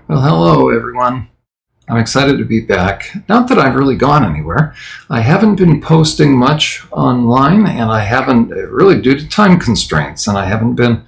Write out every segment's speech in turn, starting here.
Well, hello, everyone. I'm excited to be back. Not that I've really gone anywhere. I haven't been posting much online, and I haven't, really due to time constraints, and I haven't been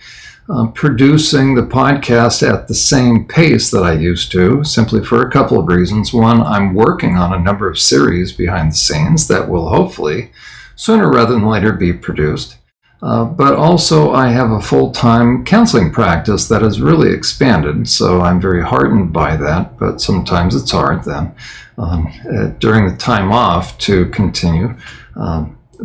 producing the podcast at the same pace that I used to, simply for a couple of reasons. One, I'm working on a number of series behind the scenes that will hopefully, sooner rather than later, be produced. But also, I have a full-time counseling practice that has really expanded, so I'm very heartened by that, but sometimes it's hard then during the time off to continue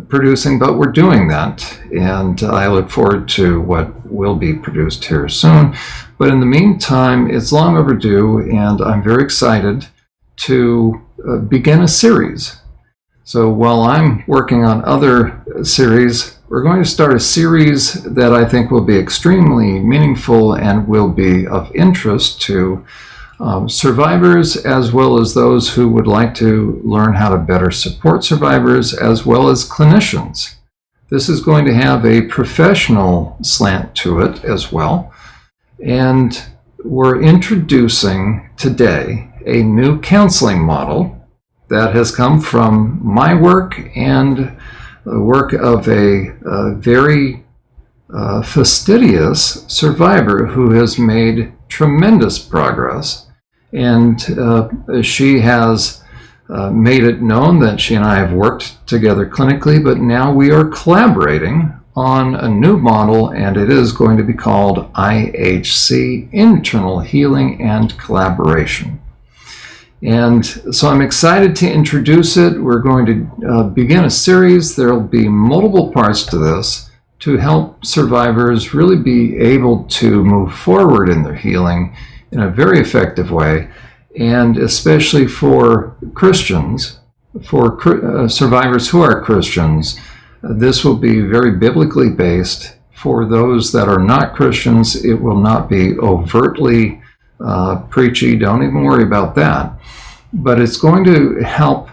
producing, but we're doing that, and I look forward to what will be produced here soon. But in the meantime, it's long overdue, and I'm very excited to begin a series. So while I'm working on other series, we're going to start a series that I think will be extremely meaningful and will be of interest to survivors, as well as those who would like to learn how to better support survivors, as well as clinicians. This is going to have a professional slant to it as well. And we're introducing today a new counseling model that has come from my work and the work of a very fastidious survivor who has made tremendous progress. And she has made it known that she and I have worked together clinically, but now we are collaborating on a new model, and it is going to be called IHC, Internal Healing and Collaboration. And so I'm excited to introduce it. We're going to begin a series. There will be multiple parts to this to help survivors really be able to move forward in their healing in a very effective way, and especially for Christians, for survivors who are Christians, this will be very biblically based. For those that are not Christians, it will not be overtly preachy. Don't even worry about that. But it's going to help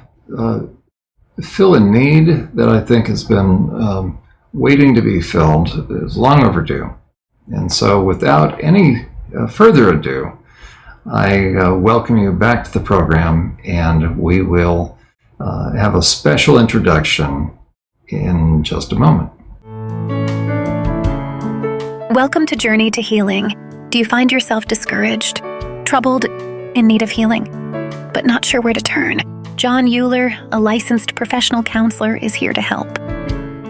fill a need that I think has been waiting to be filled. It's long overdue. And so without any further ado, I welcome you back to the program, and we will have a special introduction in just a moment. Welcome to Journey to Healing. Do you find yourself discouraged, troubled, in need of healing, but not sure where to turn? Jon Uhler, a licensed professional counselor, is here to help.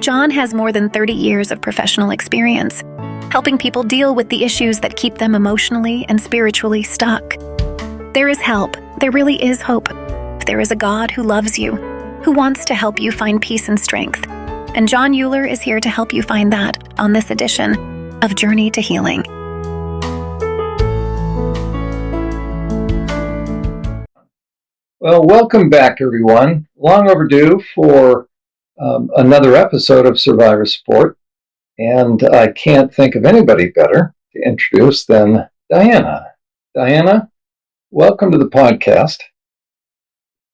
Jon has more than 30 years of professional experience, helping people deal with the issues that keep them emotionally and spiritually stuck. There is help. There really is hope. There is a God who loves you, who wants to help you find peace and strength. And Jon Uhler is here to help you find that on this edition of Journey to Healing. Well, welcome back, everyone. Long overdue for another episode of Survivor Support. And I can't think of anybody better to introduce than Diana. Diana, welcome to the podcast.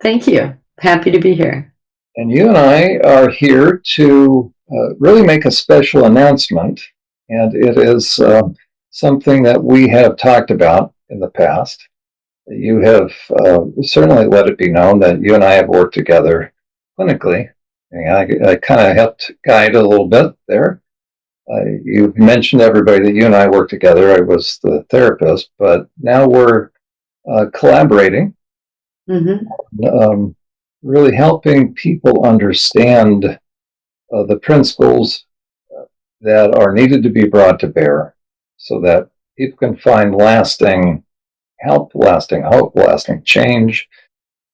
Thank you. Happy to be here. And you and I are here to really make a special announcement. And it is something that we have talked about in the past. You have certainly let it be known that you and I have worked together clinically. And I kind of helped guide a little bit there. You've mentioned to everybody that you and I work together. I was the therapist, but now we're collaborating, really helping people understand the principles that are needed to be brought to bear so that people can find lasting help, lasting hope, lasting change.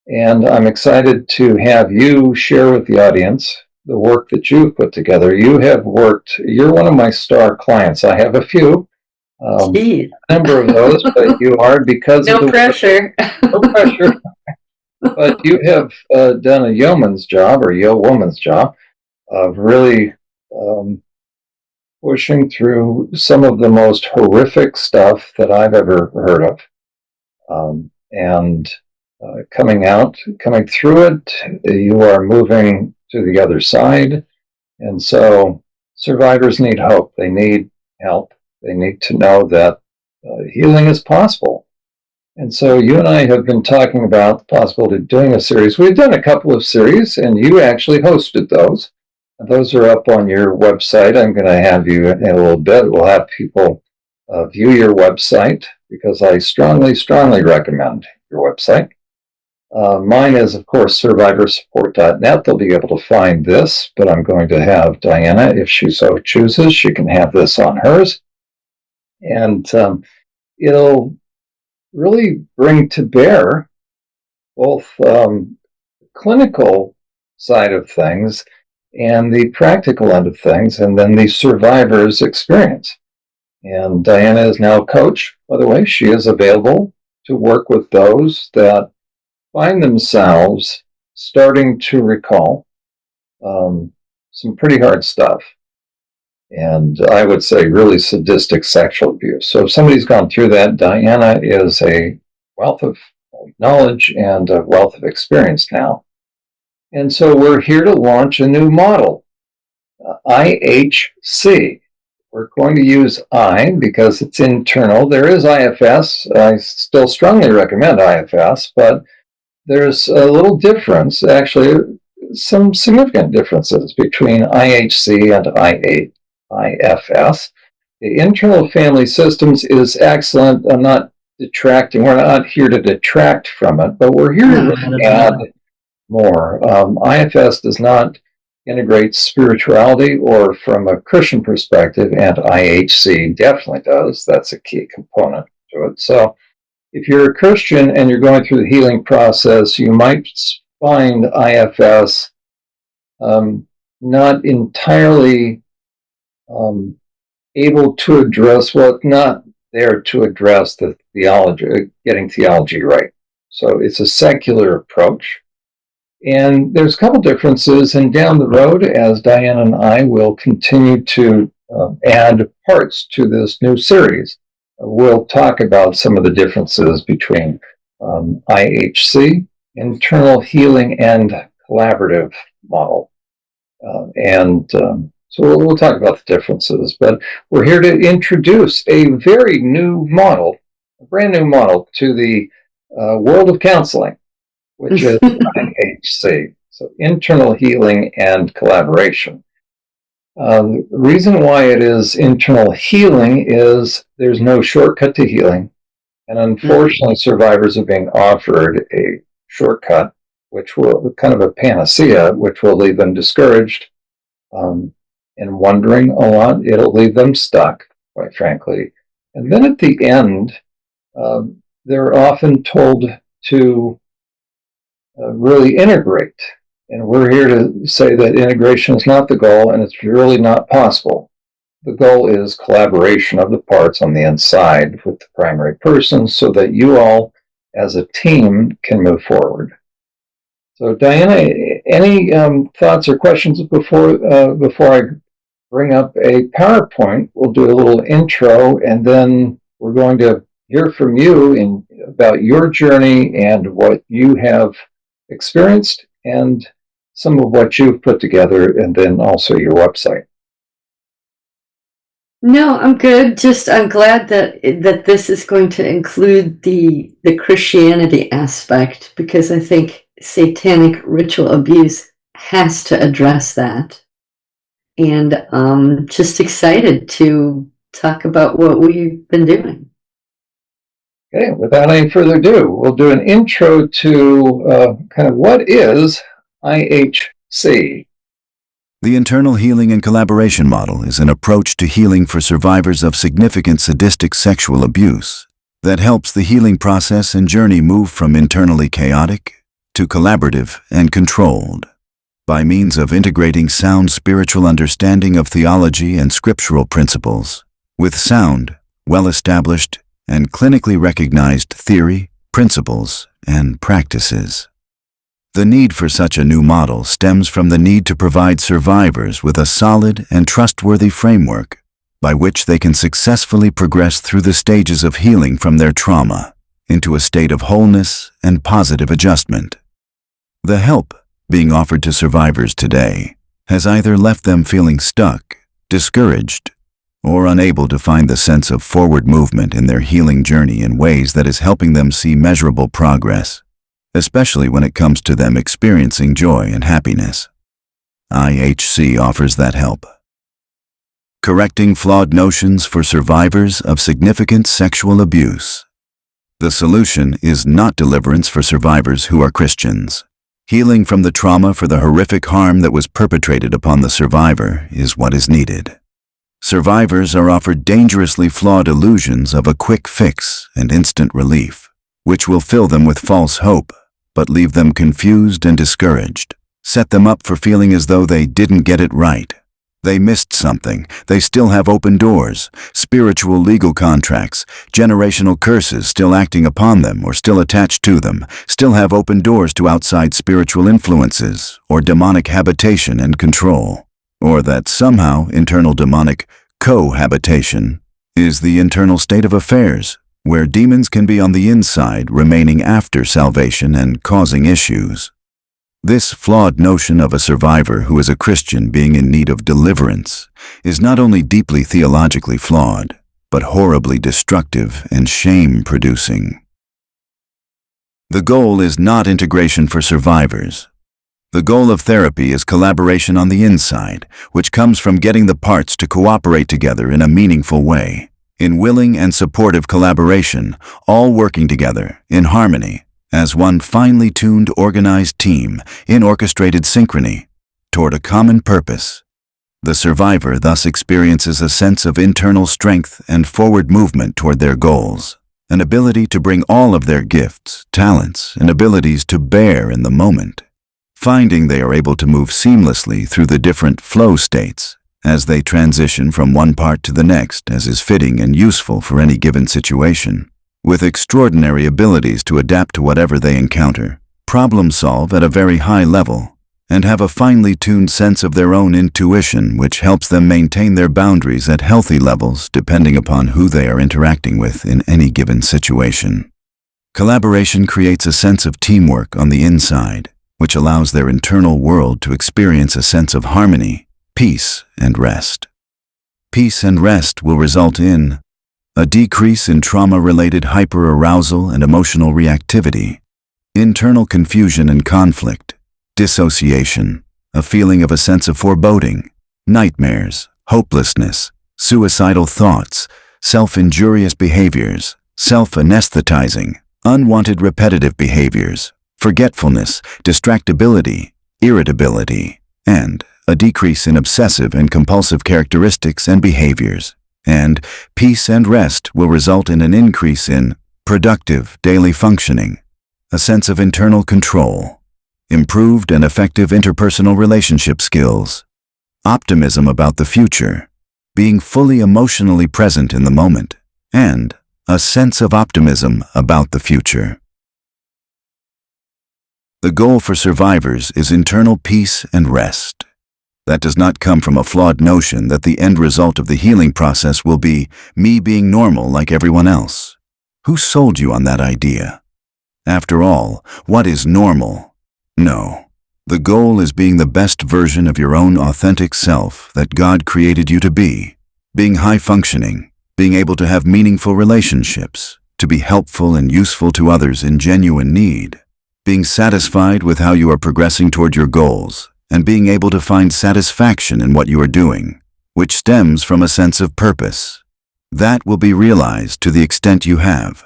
And I'm excited to have you share with the audience the work that you've put together. You're one of my star clients. I have a few, a number of those, but you are because no of the pressure. No pressure. But you have done a yeoman's job, or yeowoman's job, of really pushing through some of the most horrific stuff that I've ever heard of. And coming through it, you are moving to the other side. And so survivors need hope. They need help. They need to know that healing is possible. And so you and I have been talking about the possibility of doing a series. We've done a couple of series, and you actually hosted those. Those are up on your website. I'm going to have you in a little bit. We'll have people view your website because I strongly, strongly recommend your website. Mine is, of course, SurvivorSupport.net. They'll be able to find this, but I'm going to have Diana, if she so chooses, she can have this on hers. And it'll really bring to bear both clinical side of things and the practical end of things, and then the survivor's experience. And Diana is now a coach, by the way. She is available to work with those that find themselves starting to recall some pretty hard stuff. And I would say really sadistic sexual abuse. So if somebody's gone through that, Diana is a wealth of knowledge and a wealth of experience now. And so we're here to launch a new model, IHC. We're going to use I because it's internal. There is IFS. I still strongly recommend IFS, but there's a little difference, actually, some significant differences between IHC and IFS. The internal family systems is excellent. I'm not detracting. We're not here to detract from it, but we're here to really add more. IFS does not integrate spirituality or from a Christian perspective, and IHC definitely does. That's a key component to it. So if you're a Christian and you're going through the healing process, you might find IFS not entirely able to address not there to address the theology, getting theology right. So it's a secular approach. And there's a couple differences, and down the road, as Diana and I will continue to add parts to this new series, we'll talk about some of the differences between IHC, internal healing, and collaborative model. So we'll talk about the differences, but we're here to introduce a very new model, a brand new model to the world of counseling, which is IHC, so internal healing and collaboration. The reason why it is internal healing is there's no shortcut to healing, and unfortunately survivors are being offered a shortcut, which will kind of a panacea, which will leave them discouraged and wondering a lot. It'll leave them stuck, quite frankly. And then at the end, they're often told to really integrate. And we're here to say that integration is not the goal, and it's really not possible. The goal is collaboration of the parts on the inside with the primary person so that you all, as a team, can move forward. So, Diana, any thoughts or questions before I bring up a PowerPoint? We'll do a little intro, and then we're going to hear from you about your journey and what you have experienced and some of what you've put together, and then also your website. No, I'm good. I'm glad that this is going to include the Christianity aspect, because I think satanic ritual abuse has to address that. And just excited to talk about what we've been doing. Okay, without any further ado, we'll do an intro to kind of what is IHC. The internal healing and collaboration model is an approach to healing for survivors of significant sadistic sexual abuse that helps the healing process and journey move from internally chaotic to collaborative and controlled by means of integrating sound spiritual understanding of theology and scriptural principles with sound, well-established, and clinically recognized theory, principles, and practices. The need for such a new model stems from the need to provide survivors with a solid and trustworthy framework by which they can successfully progress through the stages of healing from their trauma into a state of wholeness and positive adjustment. The help being offered to survivors today has either left them feeling stuck, discouraged, or unable to find the sense of forward movement in their healing journey in ways that is helping them see measurable progress, especially when it comes to them experiencing joy and happiness. IHC offers that help. Correcting flawed notions for survivors of significant sexual abuse. The solution is not deliverance for survivors who are Christians. Healing from the trauma for the horrific harm that was perpetrated upon the survivor is what is needed. Survivors are offered dangerously flawed illusions of a quick fix and instant relief, which will fill them with false hope, but leave them confused and discouraged, set them up for feeling as though they didn't get it right. They missed something. They still have open doors, spiritual legal contracts, generational curses still acting upon them or still attached to them, still have open doors to outside spiritual influences or demonic habitation and control. Or that somehow internal demonic cohabitation is the internal state of affairs, where demons can be on the inside remaining after salvation and causing issues. This flawed notion of a survivor who is a Christian being in need of deliverance is not only deeply theologically flawed, but horribly destructive and shame-producing. The goal is not integration for survivors. The goal of therapy is collaboration on the inside, which comes from getting the parts to cooperate together in a meaningful way, in willing and supportive collaboration, all working together, in harmony, as one finely tuned, organized team in orchestrated synchrony toward a common purpose. The survivor thus experiences a sense of internal strength and forward movement toward their goals, an ability to bring all of their gifts, talents, and abilities to bear in the moment, finding they are able to move seamlessly through the different flow states as they transition from one part to the next as is fitting and useful for any given situation, with extraordinary abilities to adapt to whatever they encounter, problem solve at a very high level, and have a finely tuned sense of their own intuition which helps them maintain their boundaries at healthy levels depending upon who they are interacting with in any given situation. Collaboration creates a sense of teamwork on the inside, which allows their internal world to experience a sense of harmony, peace, and rest. Peace and rest will result in a decrease in trauma-related hyperarousal and emotional reactivity, internal confusion and conflict, dissociation, a feeling of a sense of foreboding, nightmares, hopelessness, suicidal thoughts, self-injurious behaviors, self-anesthetizing, unwanted repetitive behaviors, forgetfulness, distractibility, irritability, and a decrease in obsessive and compulsive characteristics and behaviors. And peace and rest will result in an increase in productive daily functioning, a sense of internal control, improved and effective interpersonal relationship skills, optimism about the future, being fully emotionally present in the moment, and a sense of optimism about the future. The goal for survivors is internal peace and rest. That does not come from a flawed notion that the end result of the healing process will be me being normal like everyone else. Who sold you on that idea? After all, what is normal? No. The goal is being the best version of your own authentic self that God created you to be, being high-functioning, being able to have meaningful relationships, to be helpful and useful to others in genuine need, being satisfied with how you are progressing toward your goals, and being able to find satisfaction in what you are doing, which stems from a sense of purpose. That will be realized to the extent you have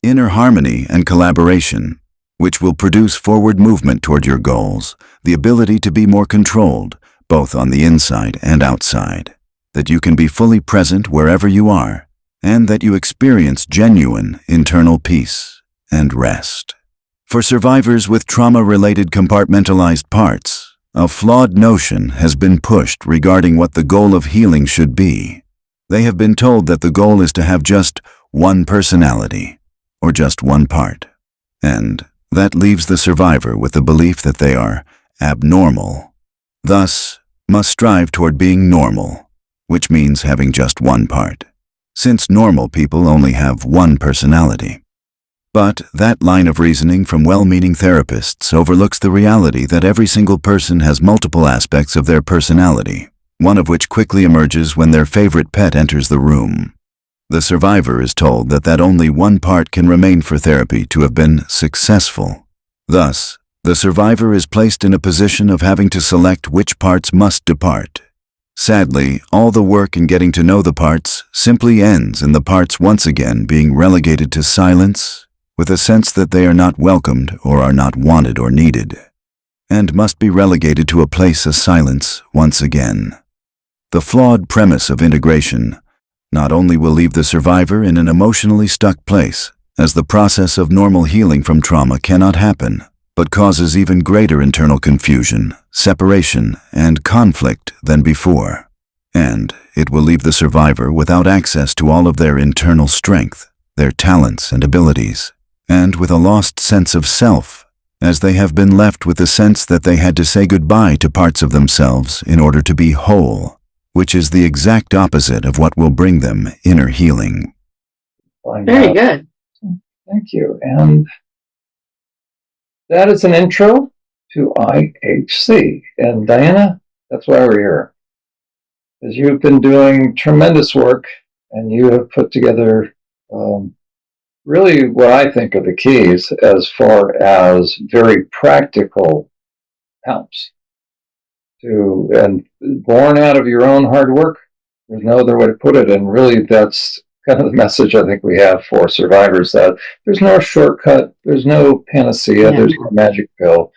inner harmony and collaboration, which will produce forward movement toward your goals, the ability to be more controlled, both on the inside and outside, that you can be fully present wherever you are, and that you experience genuine internal peace and rest. For survivors with trauma-related compartmentalized parts, a flawed notion has been pushed regarding what the goal of healing should be. They have been told that the goal is to have just one personality, or just one part, and that leaves the survivor with the belief that they are abnormal, thus must strive toward being normal, which means having just one part, since normal people only have one personality. But that line of reasoning from well-meaning therapists overlooks the reality that every single person has multiple aspects of their personality, one of which quickly emerges when their favorite pet enters the room. The survivor is told that only one part can remain for therapy to have been successful. Thus, the survivor is placed in a position of having to select which parts must depart. Sadly, all the work in getting to know the parts simply ends in the parts once again being relegated to silence, with a sense that they are not welcomed or are not wanted or needed, and must be relegated to a place of silence once again. The flawed premise of integration not only will leave the survivor in an emotionally stuck place, as the process of normal healing from trauma cannot happen, but causes even greater internal confusion, separation, and conflict than before. And it will leave the survivor without access to all of their internal strength, their talents and abilities, and with a lost sense of self, as they have been left with the sense that they had to say goodbye to parts of themselves in order to be whole, which is the exact opposite of what will bring them inner healing. Very good. Thank you. And that is an intro to IHC. And Diana, that's why we're here. Because you've been doing tremendous work, and you have put together really what I think are the keys as far as very practical helps. And born out of your own hard work. There's no other way to put it. And really, that's kind of the message I think we have for survivors, that there's no shortcut, there's no panacea, there's no magic pill.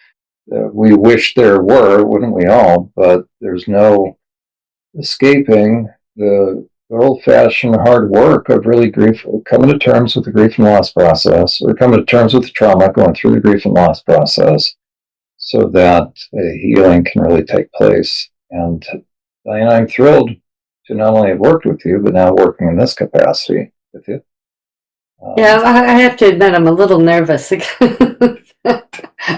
We wish there were, wouldn't we all? But there's no escaping the old-fashioned hard work of really coming to terms with the grief and loss process, or coming to terms with the trauma, going through the grief and loss process, so that healing can really take place. And Diana, I'm thrilled to not only have worked with you, but now working in this capacity with you. Yeah, I have to admit, I'm a little nervous. I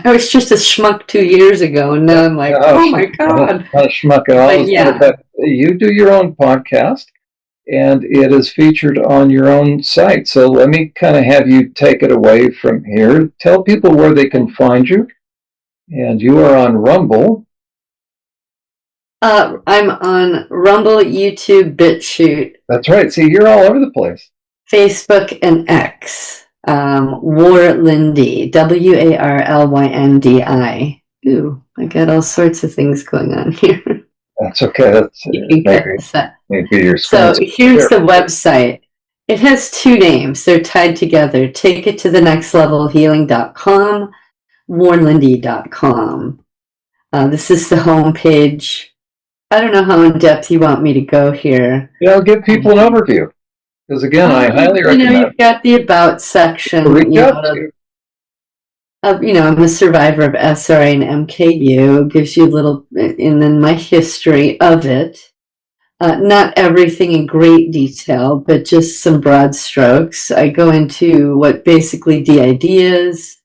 was just a schmuck 2 years ago, and now I'm like, oh my God. Not a schmuck at all. Yeah. But you do your own podcast, and it is featured on your own site. So let me kind of have you take it away from here. Tell people where they can find you. And you are on Rumble. I'm on Rumble, YouTube, BitChute. That's right. See, you're all over the place. Facebook and X. Warlyndi, WARLYNDI. Ooh, I got all sorts of things going on here. That's okay. That's maybe your So here's the website. It has two names. They're tied together. Take it to the next level healing.com, warlyndi.com. This is the homepage. I don't know how in depth you want me to go here. Yeah, I'll give people an overview. Because again, I highly recommend. You've got the about section. I'm a survivor of SRA and MKU. Gives you a little, and then my history of it. Not everything in great detail, but just some broad strokes. I go into what basically DID is.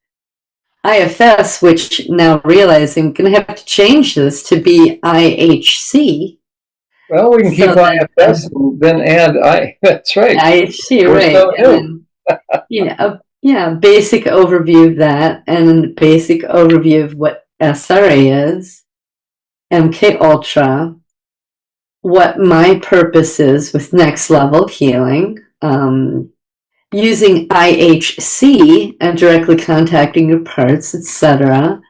IFS, which now realize I'm going to have to change this to be IHC. Well, we can keep IFS and then add I. That's right. IHC, right. And then, basic overview of that, and basic overview of what SRA is, MK Ultra, what my purpose is with next level healing, using IHC and directly contacting your parts, etc.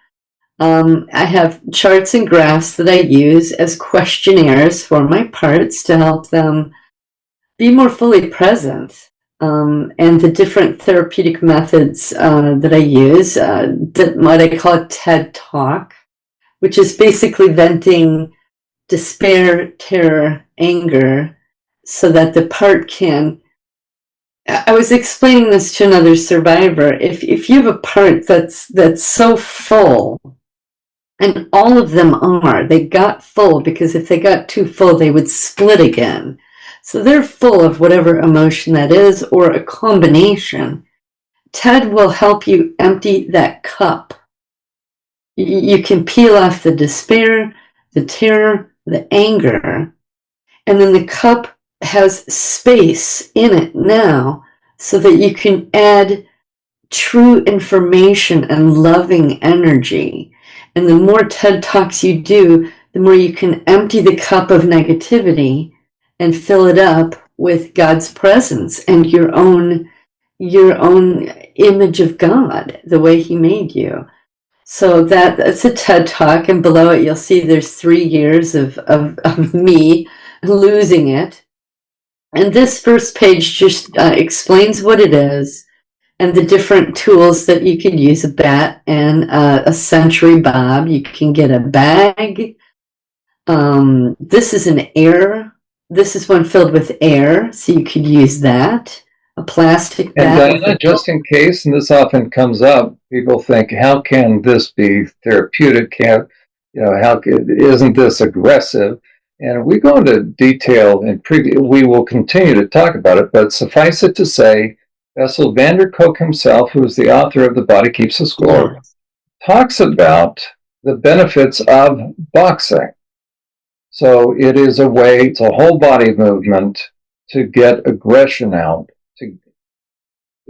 I have charts and graphs that I use as questionnaires for my parts to help them be more fully present. And the different therapeutic methods that I use, what I call a TED Talk, which is basically venting despair, terror, anger, so that the part can. I was explaining this to another survivor. If you have a part that's so full, and all of them they got full, because if they got too full, they would split again. So they're full of whatever emotion that is, or a combination. TED will help you empty that cup. You can peel off the despair, the terror, the anger, and then the cup has space in it now, so that you can add true information and loving energy. And the more TED Talks you do, the more you can empty the cup of negativity and fill it up with God's presence and your own image of God, the way he made you. So that's a TED Talk, and below it you'll see there's 3 years of me losing it. And this first page just explains what it is and the different tools that you can use, a bat and a century bob. You can get a bag. This is an air. This is one filled with air, so you could use that. A plastic And bat. Diana, just in case, and this often comes up, people think, how can this be therapeutic? Isn't this aggressive? And we go into detail we will continue to talk about it, but suffice it to say, Bessel van der Kolk himself, who is the author of The Body Keeps the Score, talks about the benefits of boxing. So it is a way, it's a whole body movement to get aggression out.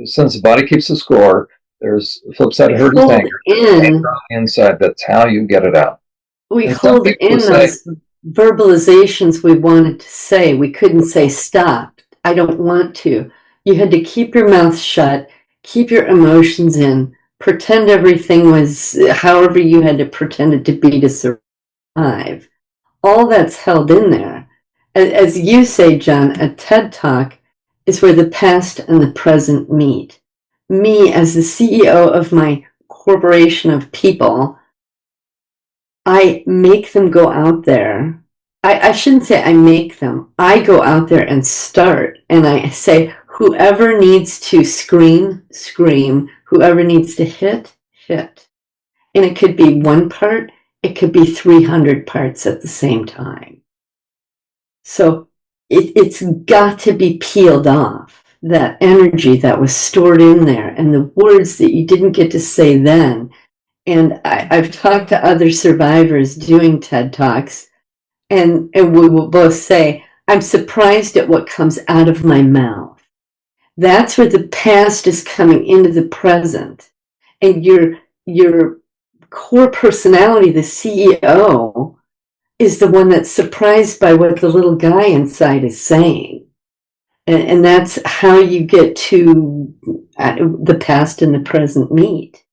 Since the body keeps the score, there's the flip side of hurt is anger. Anger on the inside, that's how you get it out. We hold in those verbalizations we wanted to say. We couldn't say stop. I don't want to. You had to keep your mouth shut, keep your emotions in, pretend everything was however you had to pretend it to be to survive. All that's held in there. As you say, Jon, a TED Talk is where the past and the present meet. Me, as the CEO of my corporation of people, I make them go out there. I shouldn't say I make them. I go out there and start, and I say, whoever needs to scream, scream. Whoever needs to hit, hit. And it could be one part, it could be 300 parts at the same time. So it's got to be peeled off, that energy that was stored in there and the words that you didn't get to say then. And I've talked to other survivors doing TED Talks, and we will both say, I'm surprised at what comes out of my mouth. That's where the past is coming into the present. And your core personality, the CEO, is the one that's surprised by what the little guy inside is saying. And that's how you get to the past and the present meet.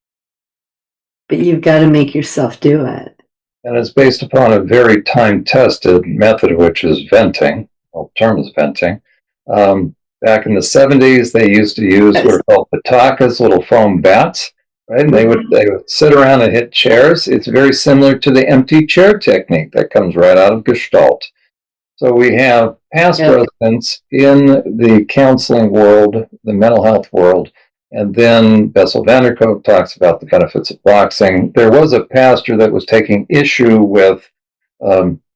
But you've got to make yourself do it. And it's based upon a very time-tested method, which is venting. Well, the term is venting. Back in the 70s, they used to use what are called patakas, little foam bats, right? And they would sit around and hit chairs. It's very similar to the empty chair technique that comes right out of Gestalt. So we have past residents in the counseling world, the mental health world, and then Bessel van der Kolk talks about the benefits of boxing. There was a pastor that was taking issue with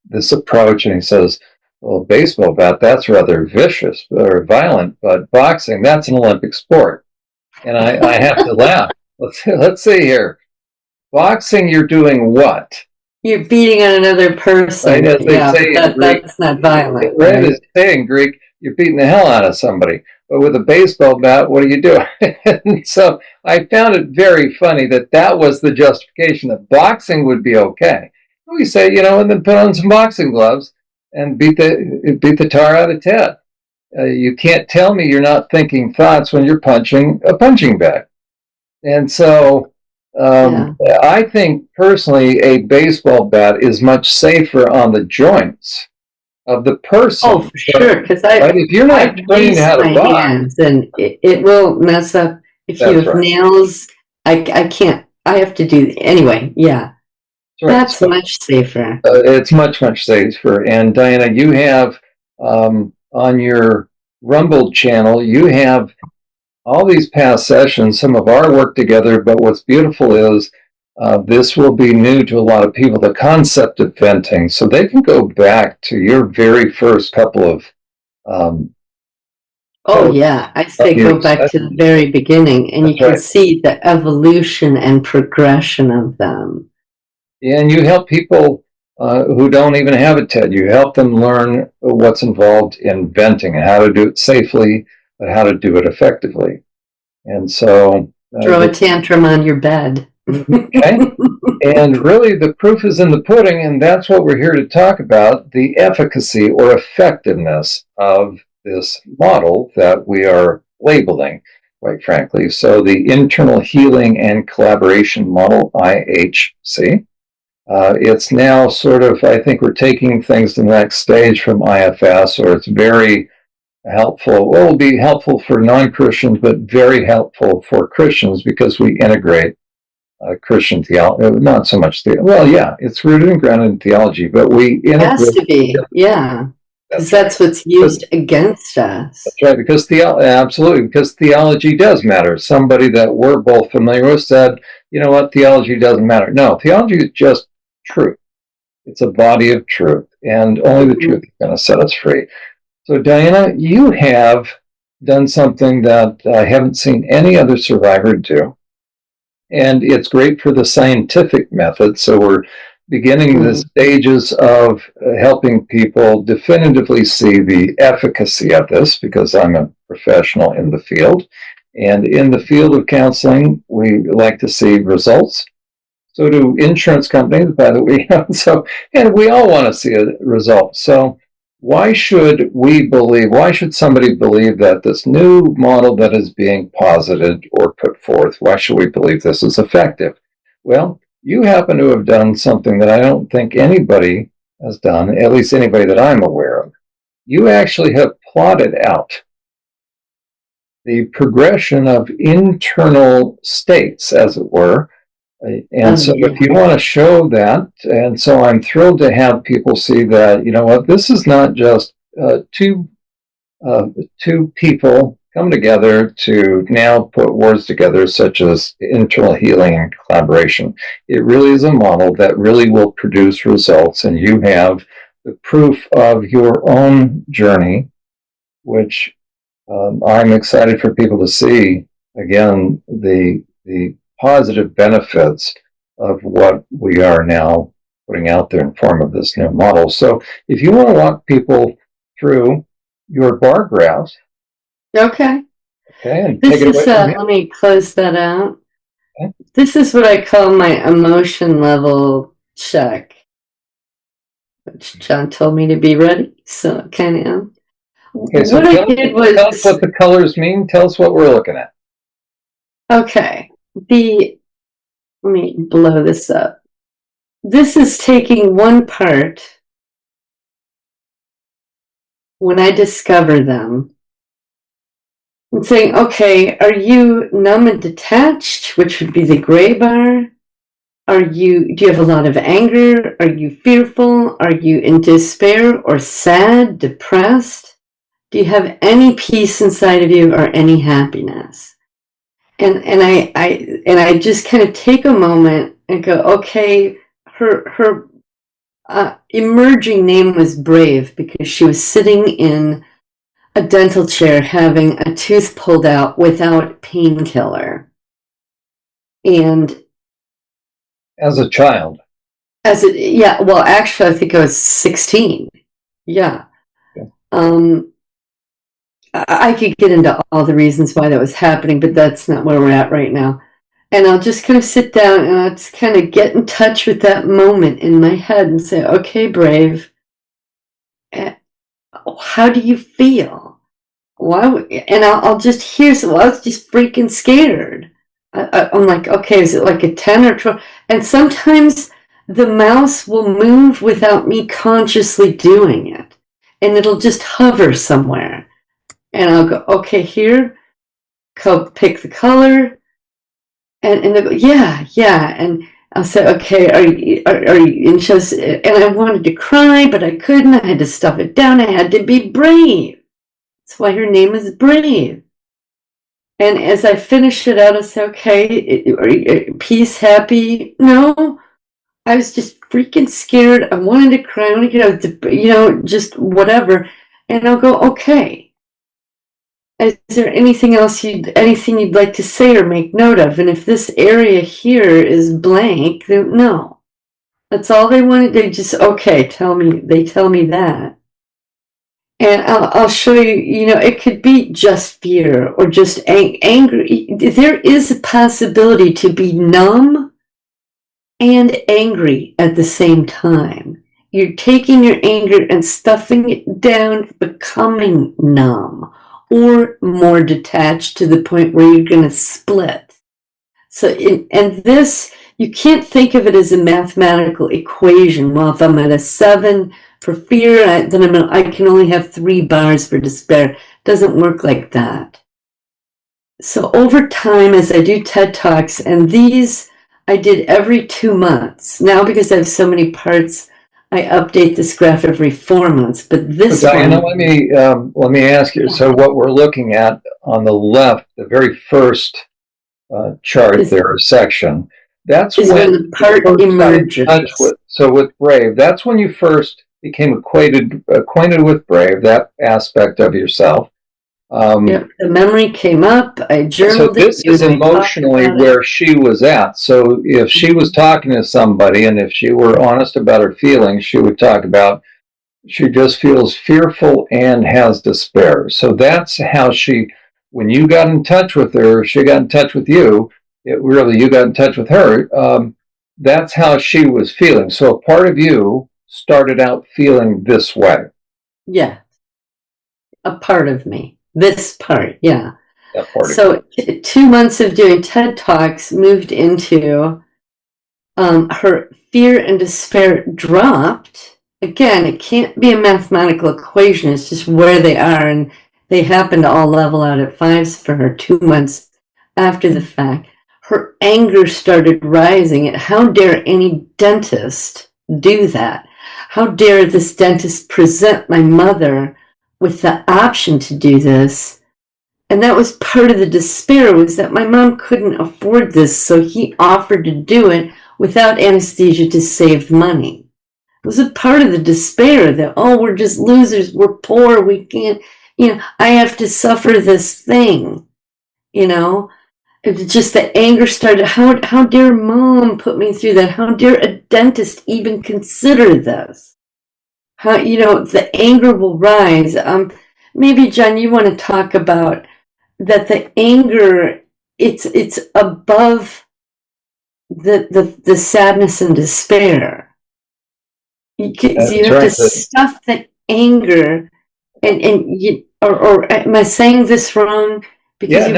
this approach, and he says, well, baseball bat, that's rather vicious or violent, but boxing, that's an Olympic sport. And I have to laugh. Let's see here. Boxing, you're doing what? You're beating on another person. That's not violent. Right? As they say in Greek, you're beating the hell out of somebody. But with a baseball bat, what are you doing? And so I found it very funny that was the justification, that boxing would be okay. We say, and then put on some boxing gloves and beat the tar out of Ted. You can't tell me you're not thinking thoughts when you're punching a punching bag. And so I think personally a baseball bat is much safer on the joints of the person. Oh, for sure. Because if you're not trained how to box, then it will mess up. If you have nails, I can't. I have to do anyway. Yeah, that's much safer. It's much safer. And Diana, you have on your Rumble channel, you have all these past sessions, some of our work together. But what's beautiful is this will be new to a lot of people, the concept of venting. So they can go back to your very first couple of I say go back to the very beginning, and you can see the evolution and progression of them. Yeah, and you help people who don't even have a TED. You help them learn what's involved in venting and how to do it safely, but how to do it effectively. And so throw a tantrum on your bed. Okay. And really, the proof is in the pudding, and that's what we're here to talk about, the efficacy or effectiveness of this model that we are labeling, quite frankly. So the Internal Healing and Collaboration Model, IHC. It's now sort of, I think we're taking things to the next stage from IFS, or it's very helpful. Well, it'll be helpful for non-Christians, but very helpful for Christians because we integrate Christian theology, not so much well, yeah, it's rooted and grounded in theology, but we It has integrate. to be, yeah, because that's what's used against us. That's right, because absolutely, because theology does matter. Somebody that we're both familiar with said, you know what, theology doesn't matter. No, theology is just truth. It's a body of truth, and only the truth is going to set us free. So, Diana, you have done something that I haven't seen any other survivor do. And it's great for the scientific method. So we're beginning the stages of helping people definitively see the efficacy of this, because I'm a professional in the field. And in the field of counseling, we like to see results. So do insurance companies, by the way. And we all want to see a result. So why should somebody believe that this new model that is being posited or put forth, why should we believe this is effective? Well, you happen to have done something that I don't think anybody has done, at least anybody that I'm aware of. You actually have plotted out the progression of internal states, as it were. And so if you want to show that, and so I'm thrilled to have people see that, you know what, this is not just two people come together to now put words together, such as internal healing and collaboration. It really is a model that really will produce results, and you have the proof of your own journey, which I'm excited for people to see, again, the positive benefits of what we are now putting out there in form of this new model. So if you want to walk people through your bar graphs. Okay. And this is, let me close that out. Okay. This is what I call my emotion level check, which Jon told me to be ready, so I kind of am. Okay, so tell us what the colors mean. Tell us what we're looking at. Okay. Let me blow this up. This is taking one part when I discover them and saying, okay, are you numb and detached, which would be the gray bar? Do you have a lot of anger? Are you fearful? Are you in despair or sad, depressed? Do you have any peace inside of you or any happiness? And I just kind of take a moment and go, okay, her emerging name was Brave because she was sitting in a dental chair having a tooth pulled out without painkiller. And as a child? Yeah, well, actually, I think I was 16. Yeah. Okay. I could get into all the reasons why that was happening, but that's not where we're at right now. And I'll just kind of sit down and I'll just kind of get in touch with that moment in my head and say, okay, Brave, how do you feel? And I'll just hear some, well, I was just freaking scared. I'm like, okay, is it like a 10 or 12? And sometimes the mouse will move without me consciously doing it. And it'll just hover somewhere. And I'll go, okay, here, go pick the color. And they'll go, yeah. And I'll say, okay, are you, and I wanted to cry, but I couldn't. I had to stuff it down. I had to be brave. That's why her name is Brave. And as I finish it out, I say, okay, are you peace, happy? No, I was just freaking scared. I wanted to cry. I wanted to get out, just whatever. And I'll go, okay. Is there anything else anything you'd like to say or make note of? And if this area here is blank, then no. That's all they wanted. They just, okay, they tell me that. And I'll show you, it could be just fear or just anger. There is a possibility to be numb and angry at the same time. You're taking your anger and stuffing it down, becoming numb or more detached to the point where you're going to split. So, and this, you can't think of it as a mathematical equation. Well, if I'm at a 7 for fear, then I can only have 3 bars for despair. It doesn't work like that. So over time, as I do TED Talks, and these I did every 2 months. Now, because I have so many parts, I update this graph every 4 months. But this Diana, one, let me ask you. So what we're looking at on the left, the very first chart there, section, that's when the part emerges. So with Brave, that's when you first became acquainted with Brave, that aspect of yourself. The memory came up. I journaled so this it. is emotionally where she was at. So if she was talking to somebody, and if she were honest about her feelings, she would talk about she just feels fearful and has despair. So that's how when you got in touch with her, she got in touch with you. You got in touch with her. That's how she was feeling. So a part of you started out feeling this way. Yeah, a part of me. This part, yeah. That part so 2 months of doing TED Talks moved into her fear and despair dropped. Again, it can't be a mathematical equation. It's just where they are, and they happen to all level out at 5s for her 2 months after the fact. Her anger started rising at how dare any dentist do that? How dare this dentist present my mother with the option to do this? And that was part of the despair, was that my mom couldn't afford this, so he offered to do it without anesthesia to save money. It was a part of the despair that, oh, we're just losers, we're poor, we can't, I have to suffer this thing, It was just the anger started. How dare mom put me through that? How dare a dentist even consider this? How, the anger will rise. Maybe, Jon, you want to talk about that the anger, it's above the sadness and despair. You have to stuff the anger, or am I saying this wrong? Because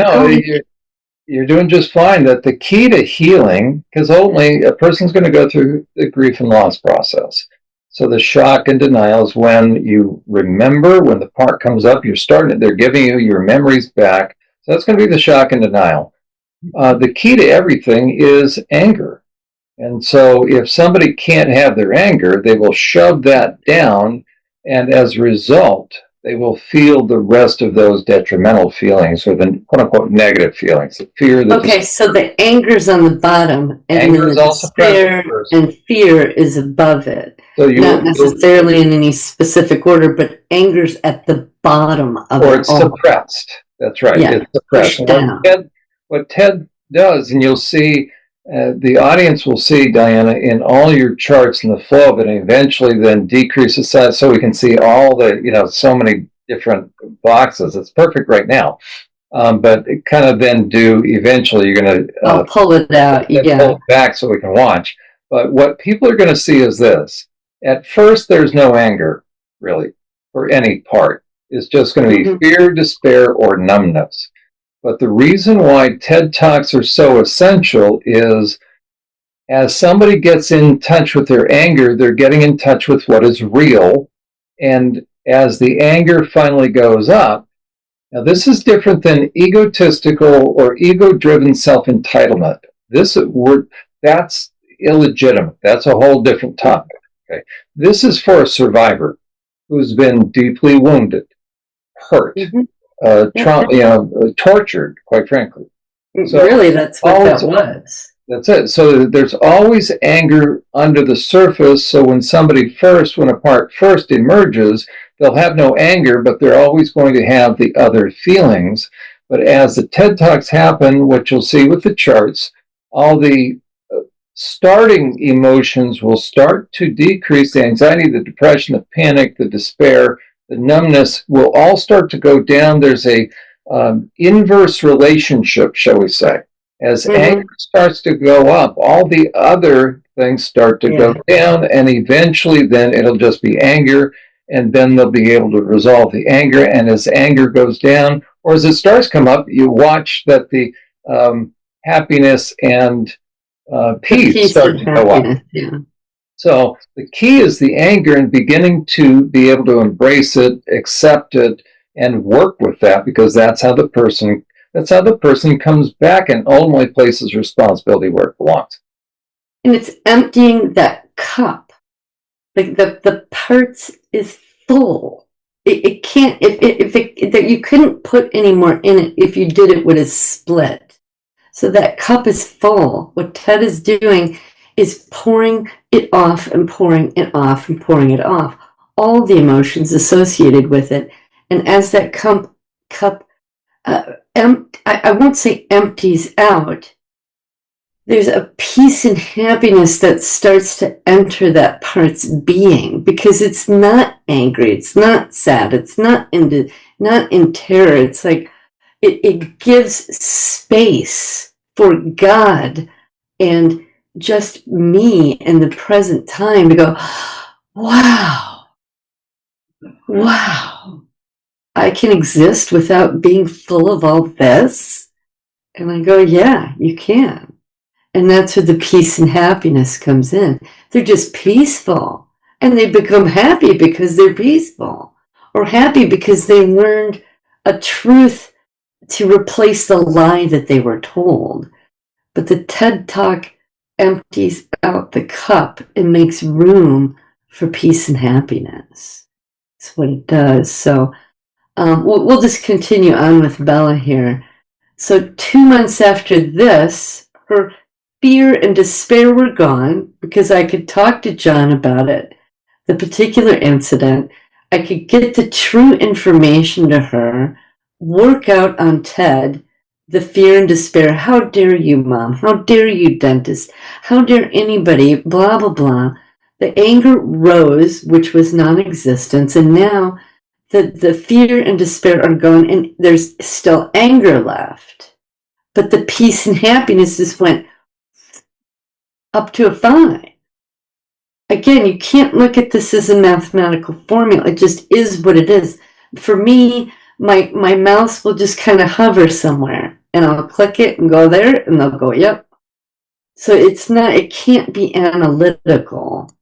you're doing just fine. That the key to healing, because only a person's going to go through the grief and loss process. So the shock and denial is when you remember, when the part comes up, they're giving you your memories back. So that's going to be the shock and denial. The key to everything is anger. And so if somebody can't have their anger, they will shove that down. And as a result, they will feel the rest of those detrimental feelings, or the quote unquote negative feelings, the fear. So the anger's on the bottom, and then the despair and fear is above it. So not necessarily in any specific order, but anger's at the bottom of it. Or it's suppressed. That's right. Yeah, it's suppressed. What TED does, and you'll see, the audience will see, Diana, in all your charts in the flow of it, and eventually then decrease the size so we can see all the, so many different boxes. It's perfect right now. But it kind of then eventually you're going to I'll pull it out. Pull it back so we can watch. But what people are going to see is this. At first, there's no anger, really, for any part. It's just going to be fear, despair, or numbness. But the reason why TED Talks are so essential is, as somebody gets in touch with their anger, they're getting in touch with what is real. And as the anger finally goes up, now this is different than egotistical or ego-driven self-entitlement. That's illegitimate. That's a whole different topic. Okay. This is for a survivor who's been deeply wounded, hurt, tortured, quite frankly. So really, that's what that was. That's it. So there's always anger under the surface. So when a part first emerges, they'll have no anger, but they're always going to have the other feelings. But as the TED Talks happen, what you'll see with the charts, all the starting emotions will start to decrease. The anxiety, the depression, the panic, the despair, the numbness will all start to go down. There's a inverse relationship, shall we say. As Mm-hmm. anger starts to go up, all the other things start to go down, and eventually then it'll just be anger, and then they'll be able to resolve the anger. And as anger goes down, or as it starts to come up, you watch that the happiness and peace Peace start and to go up. happiness. Yeah. So the key is the anger and beginning to be able to embrace it, accept it, and work with that, because that's how the person comes back and ultimately places responsibility where it belongs. And it's emptying that cup. Like the parts is full. It can't, that you couldn't put any more in it if you did it with a split. So that cup is full. What Ted is doing is pouring it off and pouring it off and pouring it off. All the emotions associated with it. And as that cup I won't say empties out, there's a peace and happiness that starts to enter that part's being, because it's not angry, it's not sad, it's not in terror. It's like it gives space for God and just me in the present time to go, wow, I can exist without being full of all this. And I go, yeah, you can. And that's where the peace and happiness comes in. They're just peaceful. And they become happy because they're peaceful. Or happy because they learned a truth to replace the lie that they were told. But the TED Talk empties out the cup and makes room for peace and happiness. That's what it does. So we'll just continue on with Bella here. So 2 months after this, her fear and despair were gone because I could talk to Jon about it, the particular incident. I could get the true information to her, work out on Ted, the fear and despair. How dare you, Mom? How dare you, dentist? How dare anybody? Blah, blah, blah. The anger rose, which was non-existent, and now the fear and despair are gone, and there's still anger left. But the peace and happiness just went up to a 5. Again, you can't look at this as a mathematical formula. It just is what it is. For me, my mouse will just kind of hover somewhere, and I'll click it and go there, and they'll go, yep. So it can't be analytical.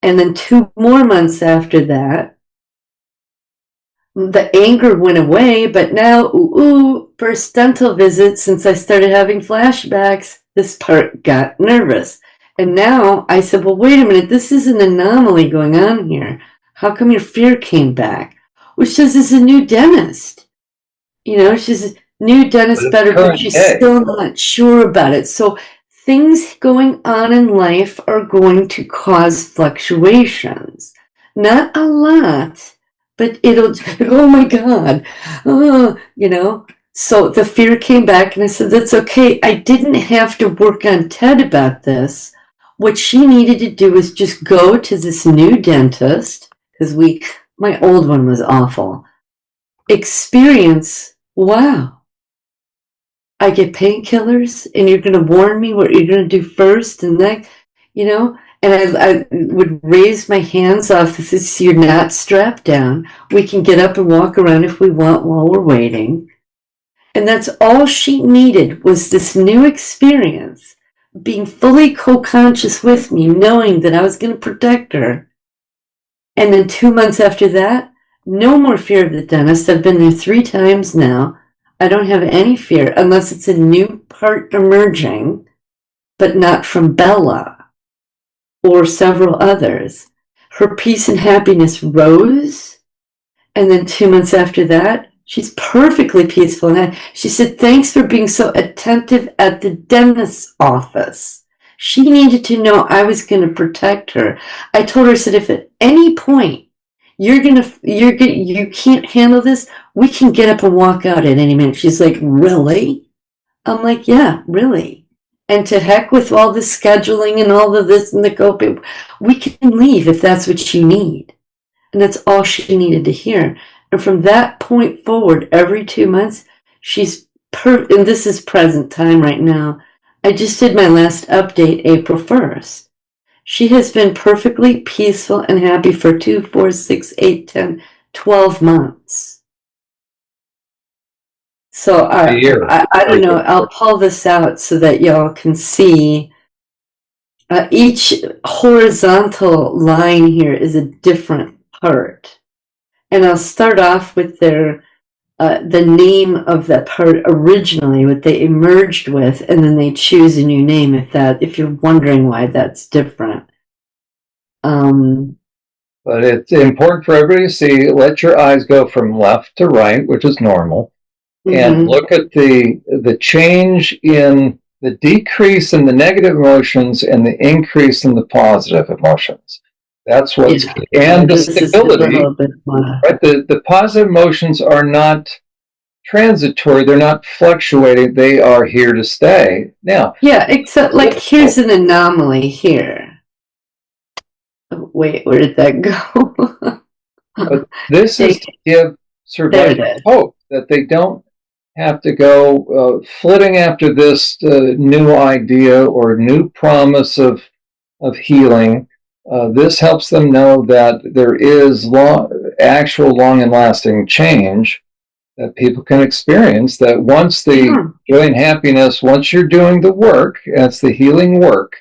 And then 2 more months after that, the anger went away, but now, first dental visit since I started having flashbacks, this part got nervous. And now I said, well, wait a minute, this is an anomaly going on here. How come your fear came back? Well, she says, it's a new dentist. She's a new dentist better, but she's still not sure about it. So things going on in life are going to cause fluctuations. Not a lot, but it'll, oh my God, So the fear came back, and I said, that's okay. I didn't have to work on Ted about this. What she needed to do was just go to this new dentist, because my old one was awful. Experience, wow, I get painkillers, and you're going to warn me what you're going to do first, and that, and I would raise my hands off. This is, you're not strapped down. We can get up and walk around if we want while we're waiting. And that's all she needed, was this new experience, being fully co-conscious with me, knowing that I was going to protect her. And then 2 months after that, no more fear of the dentist. I've been there 3 times now. I don't have any fear unless it's a new part emerging, but not from Bella or several others. Her peace and happiness rose, and then 2 months after that, she's perfectly peaceful. And she said, thanks for being so attentive at the dentist's office. She needed to know I was going to protect her. I told her, I said, if at any point you can't handle this, we can get up and walk out at any minute. She's like, really? I'm like, yeah, really. And to heck with all the scheduling and all of this and the coping. We can leave if that's what you need. And that's all she needed to hear. And from that point forward, every 2 months, she's and this is present time right now. I just did my last update April 1st. She has been perfectly peaceful and happy for 2, 4, 6, 8, 10, 12 months. So A year. I don't know. I'll pull this out so that y'all can see. Each horizontal line here is a different part. And I'll start off with their the name of that part originally, what they emerged with, and then they choose a new name if you're wondering why that's different. But it's important for everybody to see, let your eyes go from left to right, which is normal, and look at the change in the decrease in the negative emotions and the increase in the positive emotions. That's what's and the stability. Right? The positive emotions are not transitory, they're not fluctuating, they are here to stay. Now, yeah, except like here's an anomaly here. Oh, wait, where did that go? But this is to give survivors hope that they don't have to go flitting after this new idea or new promise of healing. This helps them know that there is actual long and lasting change that people can experience, that once the joy and happiness, once you're doing the work, that's the healing work,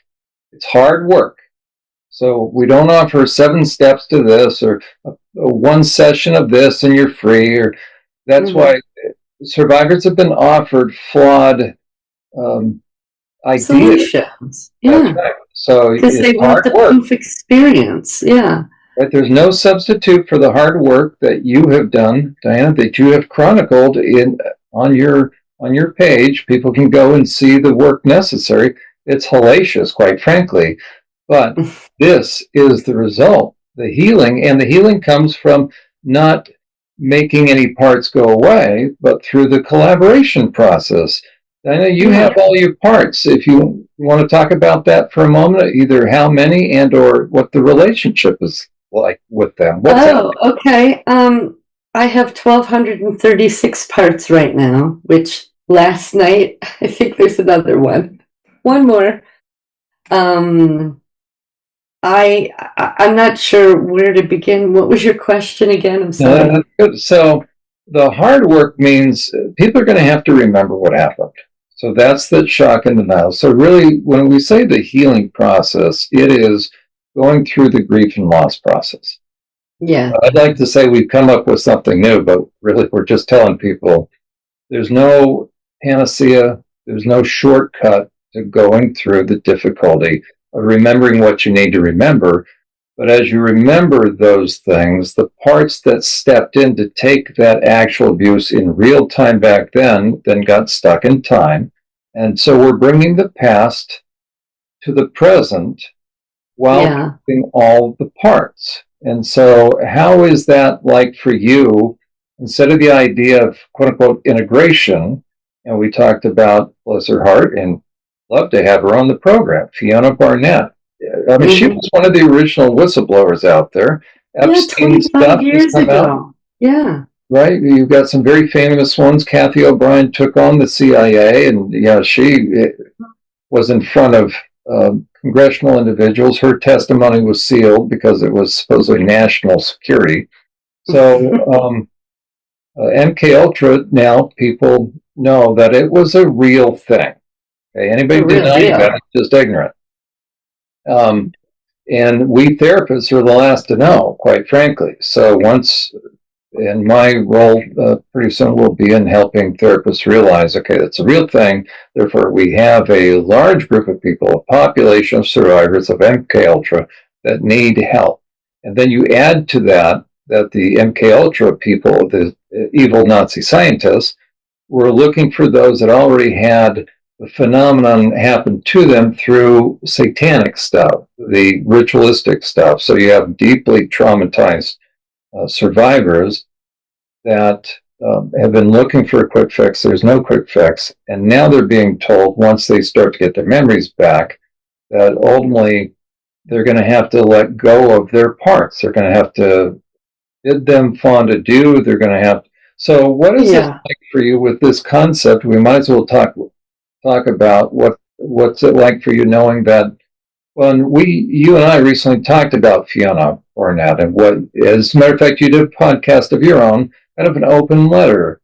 it's hard work. So we don't offer 7 steps to this or a 1 session of this and you're free. Or that's why survivors have been offered flawed ideas. Solutions. Yeah. Right. So because they want the proof experience. Yeah. Right. There's no substitute for the hard work that you have done, Diana, that you have chronicled on your page. People can go and see the work necessary. It's hellacious, quite frankly. But this is the result, the healing, and the healing comes from not making any parts go away, but through the collaboration process. Diana, you have all your parts. If you want to talk about that for a moment, either how many and or what the relationship is like with them. Okay. I have 1,236 parts right now, which last night, I think there's another one. One more. I'm not sure where to begin. What was your question again? I'm sorry. So the hard work means people are going to have to remember what happened. So that's the shock and denial. So really, when we say the healing process, it is going through the grief and loss process. Yeah. I'd like to say we've come up with something new, but really we're just telling people there's no panacea, there's no shortcut to going through the difficulty of remembering what you need to remember. But as you remember those things, the parts that stepped in to take that actual abuse in real time back then got stuck in time. And so we're bringing the past to the present while keeping all the parts. And so how is that like for you? Instead of the idea of quote unquote integration, and we talked about, bless her heart, and love to have her on the program, Fiona Barnett. I mean, she was one of the original whistleblowers out there. Epstein 25 years ago. Yeah. Right? You've got some very famous ones. Kathy O'Brien took on the CIA, and she was in front of congressional individuals. Her testimony was sealed because it was supposedly national security. So MK Ultra, now people know that it was a real thing. Okay? Anybody denying that is just ignorant. And we therapists are the last to know, quite frankly. So once, in my role, pretty soon will be in helping therapists realize, okay, that's a real thing. Therefore, we have a large group of people, a population of survivors of MK Ultra that need help. And then you add to that the MK Ultra people, the evil Nazi scientists, were looking for those that already had the phenomenon happen to them through satanic stuff, the ritualistic stuff. So you have deeply traumatized survivors that have been looking for a quick fix. There's no quick fix. And now they're being told, once they start to get their memories back, that ultimately they're going to have to let go of their parts. They're going to have to bid them fond adieu. They're going to have So what is it Yeah. like for you with this concept? We might as well talk about what's it like for you knowing that when you and I recently talked about Fiona Barnett and what, as a matter of fact, you did a podcast of your own, kind of an open letter,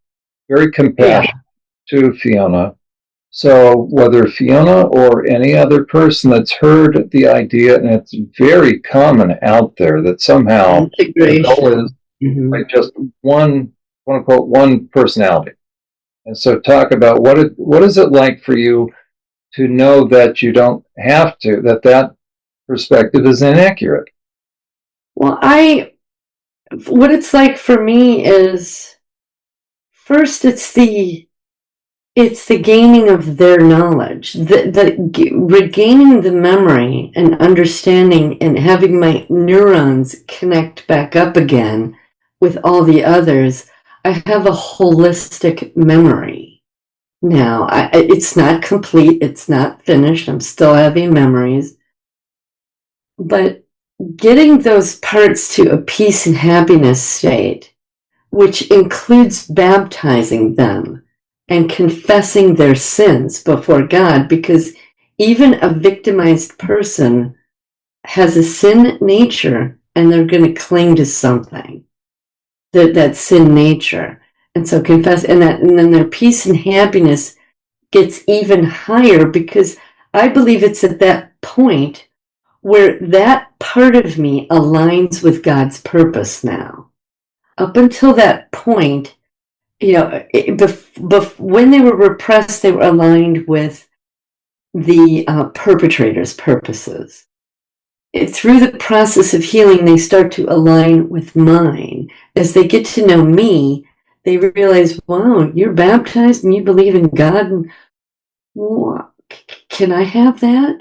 very Yeah. compassionate to Fiona. So whether Fiona or any other person that's heard the idea, and it's very common out there that somehow the goal is Integration. Hmm. like just one, quote unquote, one personality. And so talk about what is it like for you to know that you don't have to, that perspective is inaccurate. Well, what it's like for me is first it's the gaining of their knowledge, regaining the memory and understanding and having my neurons connect back up again with all the others. I have a holistic memory now. It's not complete, it's not finished. I'm still having memories, but getting those parts to a peace and happiness state, which includes baptizing them and confessing their sins before God, because even a victimized person has a sin nature and they're going to cling to something, that sin nature. And so confess, and then their peace and happiness gets even higher, because I believe it's at that point where that part of me aligns with God's purpose now. Up until that point, when they were repressed, they were aligned with the perpetrator's purposes. Through the process of healing, they start to align with mine. As they get to know me, they realize, wow, you're baptized and you believe in God, and can I have that?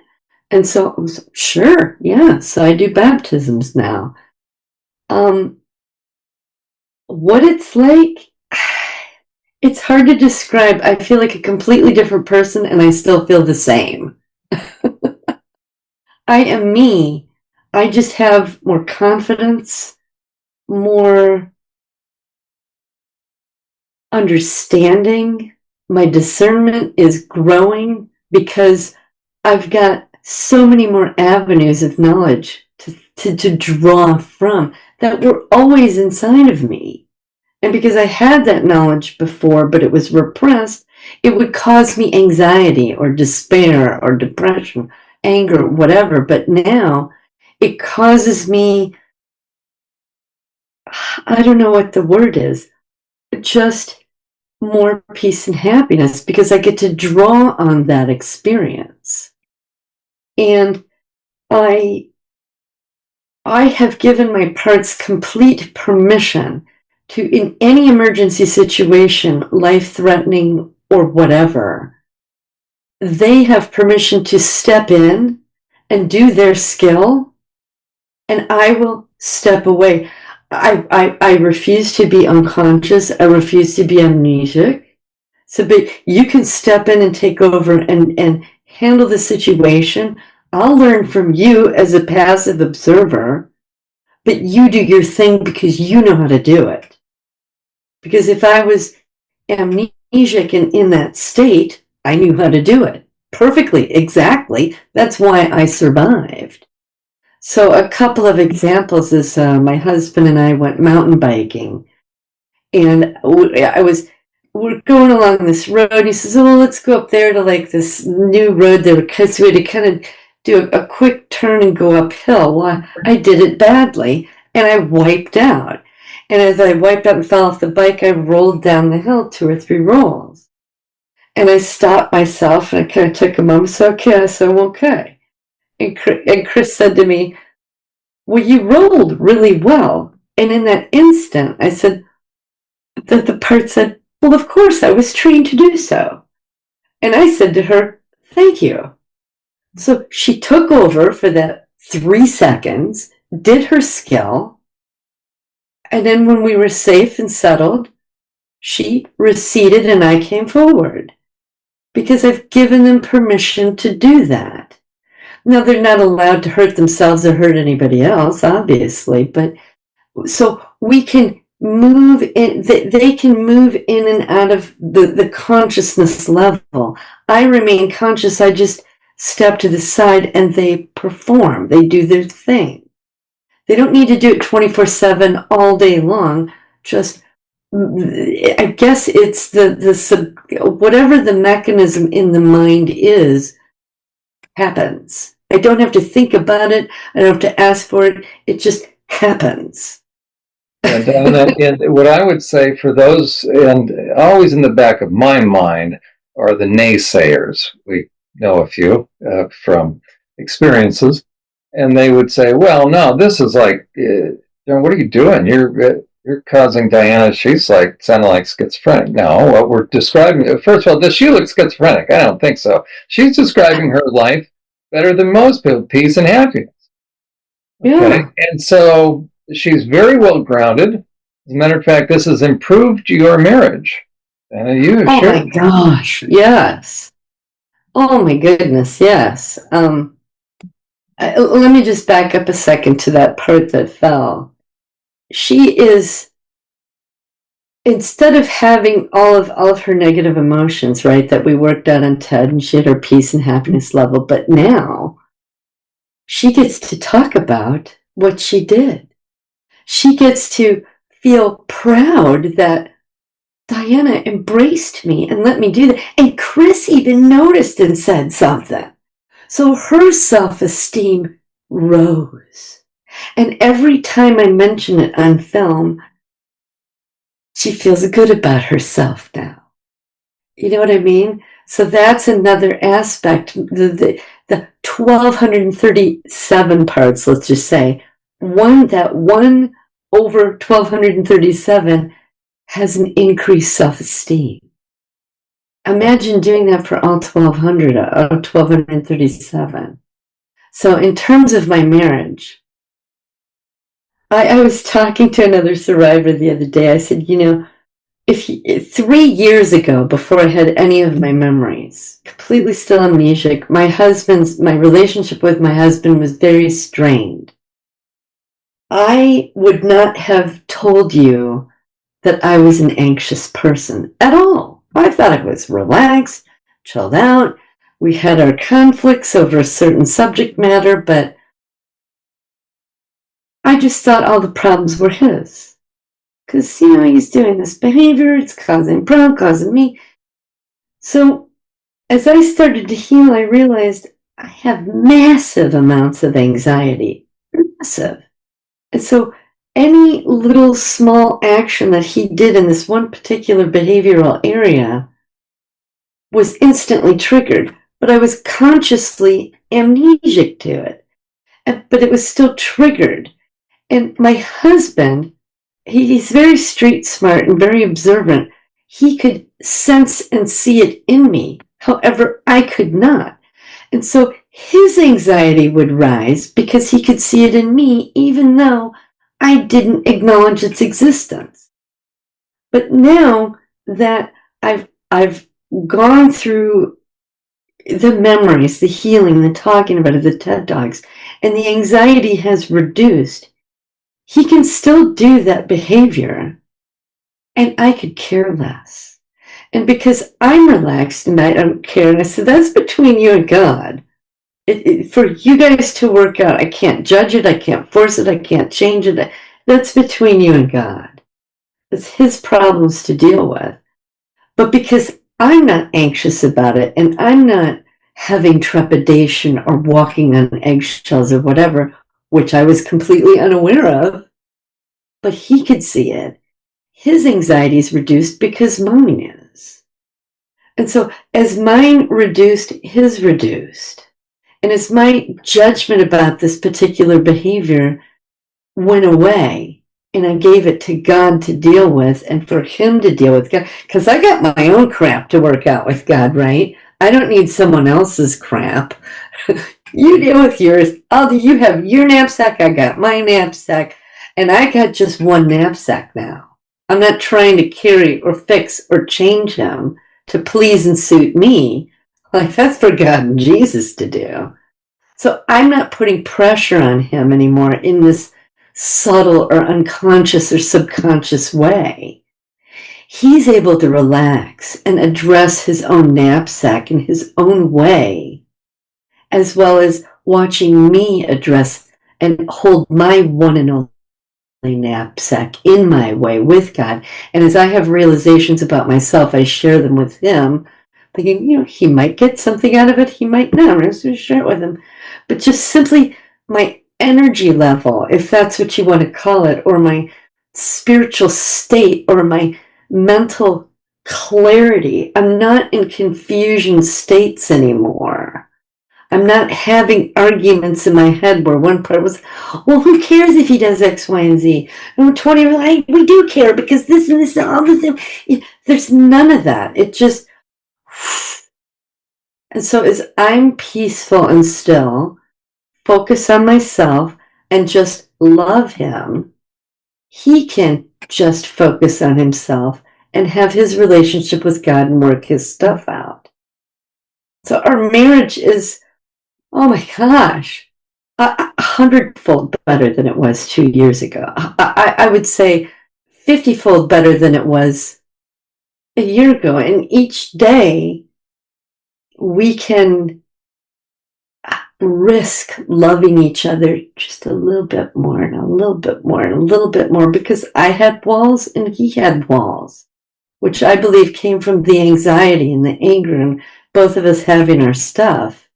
And so I was, sure, yes, I do baptisms now. What it's like, it's hard to describe. I feel like a completely different person and I still feel the same. I am me. I just have more confidence, more understanding. My discernment is growing because I've got so many more avenues of knowledge to draw from that were always inside of me. And because I had that knowledge before, but it was repressed, it would cause me anxiety or despair or depression, anger, whatever. But now it causes me, I don't know what the word is, just more peace and happiness, because I get to draw on that experience. And I have given my parts complete permission to, in any emergency situation, life-threatening or whatever, they have permission to step in and do their skill, and I will step away. I refuse to be unconscious. I refuse to be amnesic. So, but you can step in and take over and handle the situation. I'll learn from you as a passive observer, but you do your thing because you know how to do it. Because if I was amnesic and in that state, I knew how to do it perfectly, exactly. That's why I survived. So a couple of examples is my husband and I went mountain biking, and we're going along this road. And he says, "Oh, let's go up there to like this new road there," because we had to kind of do a quick turn and go uphill. Well, I did it badly, and I wiped out. And as I wiped out and fell off the bike, I rolled down the hill 2 or 3 rolls. And I stopped myself, and I kind of took a moment. So, okay, I said, I'm okay. And Chris said to me, well, you rolled really well. And in that instant, I said, the part said, well, of course, I was trained to do so. And I said to her, thank you. So she took over for that 3 seconds, did her skill. And then when we were safe and settled, she receded and I came forward, because I've given them permission to do that. Now, they're not allowed to hurt themselves or hurt anybody else, obviously, but so we can move in, they can move in and out of the consciousness level. I remain conscious. I just step to the side and they perform. They do their thing. They don't need to do it 24/7 all day long. Just, I guess it's the whatever the mechanism in the mind is, happens. I don't have to think about it. I don't have to ask for it. It just happens. And what I would say for those, and always in the back of my mind, are the naysayers. We know a few from experiences, and they would say, "Well, no, this is like, what are you doing? You're causing Diana. She's like sounding like schizophrenic." No, what we're describing. First of all, does she look schizophrenic? I don't think so. She's describing her life better than most people, peace and happiness. Okay, Yeah. and so she's very well grounded. As a matter of fact, this has improved your marriage. And you, Oh sure. my gosh, yes. Oh my goodness, yes. Let me just back up a second to that part that fell. She is, instead of having all of her negative emotions, right, that we worked out on TED, and she had her peace and happiness level, but now she gets to talk about what she did. She gets to feel proud that Diana embraced me and let me do that. And Chris even noticed and said something. So her self-esteem rose. And every time I mention it on film, she feels good about herself now. You know what I mean? So that's another aspect. The 1,237 parts, let's just say, that one over 1,237 has an increased self-esteem. Imagine doing that for all 1,200 or 1,237. So in terms of my marriage, I was talking to another survivor the other day. I said, if 3 years ago, before I had any of my memories, completely still amnesiac, my relationship with my husband was very strained. I would not have told you that I was an anxious person at all. I thought I was relaxed, chilled out. We had our conflicts over a certain subject matter, but I just thought all the problems were his. Because, he's doing this behavior, it's causing problems, causing me. So as I started to heal, I realized I have massive amounts of anxiety. Massive. And so any little small action that he did in this one particular behavioral area was instantly triggered, but I was consciously amnesiac to it. But it was still triggered. And my husband, he's very street smart and very observant. He could sense and see it in me. However, I could not. And so his anxiety would rise because he could see it in me, even though I didn't acknowledge its existence. But now that I've gone through the memories, the healing, the talking about it, the TED Talks, and the anxiety has reduced, he can still do that behavior, and I could care less. And because I'm relaxed and I don't care, and I said, that's between you and God. For you guys to work out, I can't judge it, I can't force it, I can't change it. That's between you and God. It's his problems to deal with. But because I'm not anxious about it, and I'm not having trepidation or walking on eggshells or whatever, which I was completely unaware of, but he could see it, his anxiety is reduced because mine is. And so as mine reduced, his reduced. And as my judgment about this particular behavior went away, and I gave it to God to deal with and for him to deal with God, because I got my own crap to work out with God, right? I don't need someone else's crap. You deal with yours. You have your knapsack, I got my knapsack, and I got just one knapsack now. I'm not trying to carry or fix or change him to please and suit me. Like, that's for God and Jesus to do. So I'm not putting pressure on him anymore in this subtle or unconscious or subconscious way, he's able to relax and address his own knapsack in his own way, as well as watching me address and hold my one and only knapsack in my way with God. And as I have realizations about myself, I share them with him, thinking, he might get something out of it, he might not. I'm just going to share it with him. But just simply my energy level, if that's what you want to call it, or my spiritual state, or my mental clarity. I'm not in confusion states anymore. I'm not having arguments in my head where one part was, well, who cares if he does X, Y, and Z? And 20, we do care because this and this and all this. There's none of that. It just, and so as I'm peaceful and still, focus on myself and just love him, he can just focus on himself and have his relationship with God and work his stuff out. So our marriage is, oh my gosh, 100-fold better than it was 2 years ago. I would say 50-fold better than it was a year ago. And each day we can risk loving each other just a little bit more and a little bit more and a little bit more, because I had walls and he had walls, which I believe came from the anxiety and the anger and both of us having our stuff.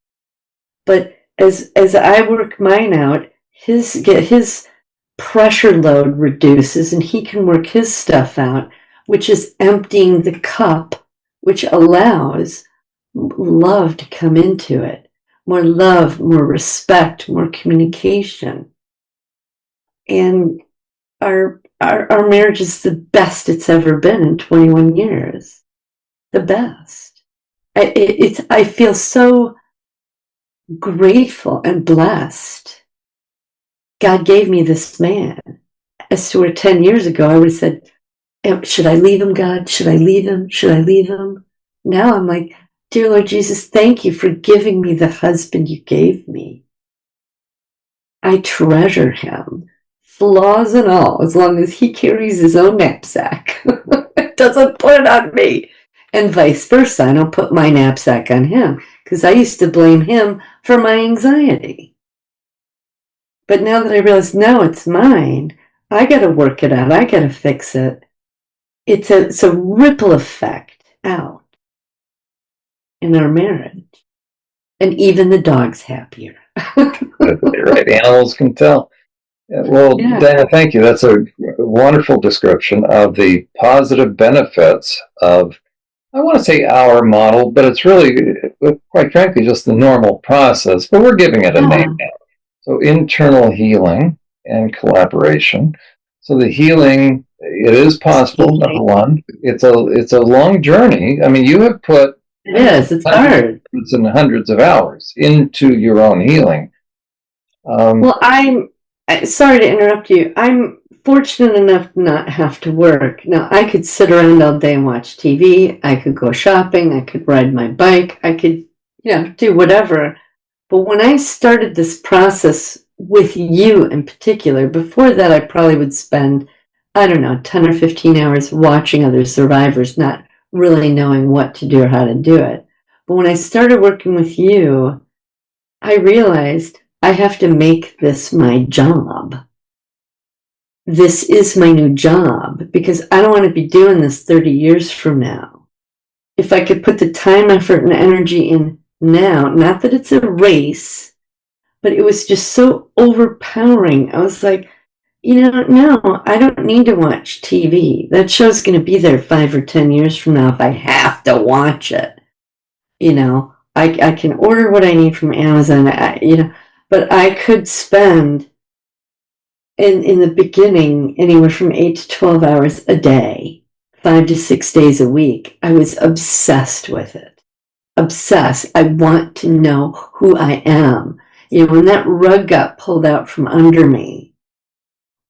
But as I work mine out, his pressure load reduces and he can work his stuff out, which is emptying the cup, which allows love to come into it. More love, more respect, more communication. And our marriage is the best it's ever been in 21 years. The best. I feel so grateful and blessed. God gave me this man. As to where 10 years ago I would have said, should I leave him, God? Should I leave him? Should I leave him? Now I'm like, dear Lord Jesus, thank you for giving me the husband you gave me. I treasure him, flaws and all, as long as he carries his own knapsack. Doesn't put it on me. And vice versa. I don't put my knapsack on him, because I used to blame him for my anxiety. But now that I realize, no, it's mine, I got to work it out. I got to fix it. It's a ripple effect out in our marriage. And even the dog's happier. Right, animals can tell. Well, yeah. Diana, thank you. That's a wonderful description of the positive benefits of, I want to say our model, but it's really, quite frankly, just the normal process, but we're giving it a name now. So internal healing and collaboration. So the healing, it is possible, number one. It's a long journey. I mean, you have put it's hard. Hundreds and hundreds of hours into your own healing. Well, I'm sorry to interrupt you. I'm fortunate enough to not have to work. Now, I could sit around all day and watch TV. I could go shopping. I could ride my bike. I could, do whatever. But when I started this process with you in particular, before that, I probably would spend, 10 or 15 hours watching other survivors, not really knowing what to do or how to do it. But when I started working with you, I realized I have to make this my job. This is my new job, because I don't want to be doing this 30 years from now. If I could put the time, effort, and energy in now, not that it's a race, but it was just so overpowering. I was like, no, I don't need to watch TV. That show's going to be there 5 or 10 years from now if I have to watch it. I can order what I need from Amazon, but I could spend in the beginning anywhere from 8 to 12 hours a day, 5 to 6 days a week. I was obsessed with it. Obsessed. I want to know who I am. When that rug got pulled out from under me,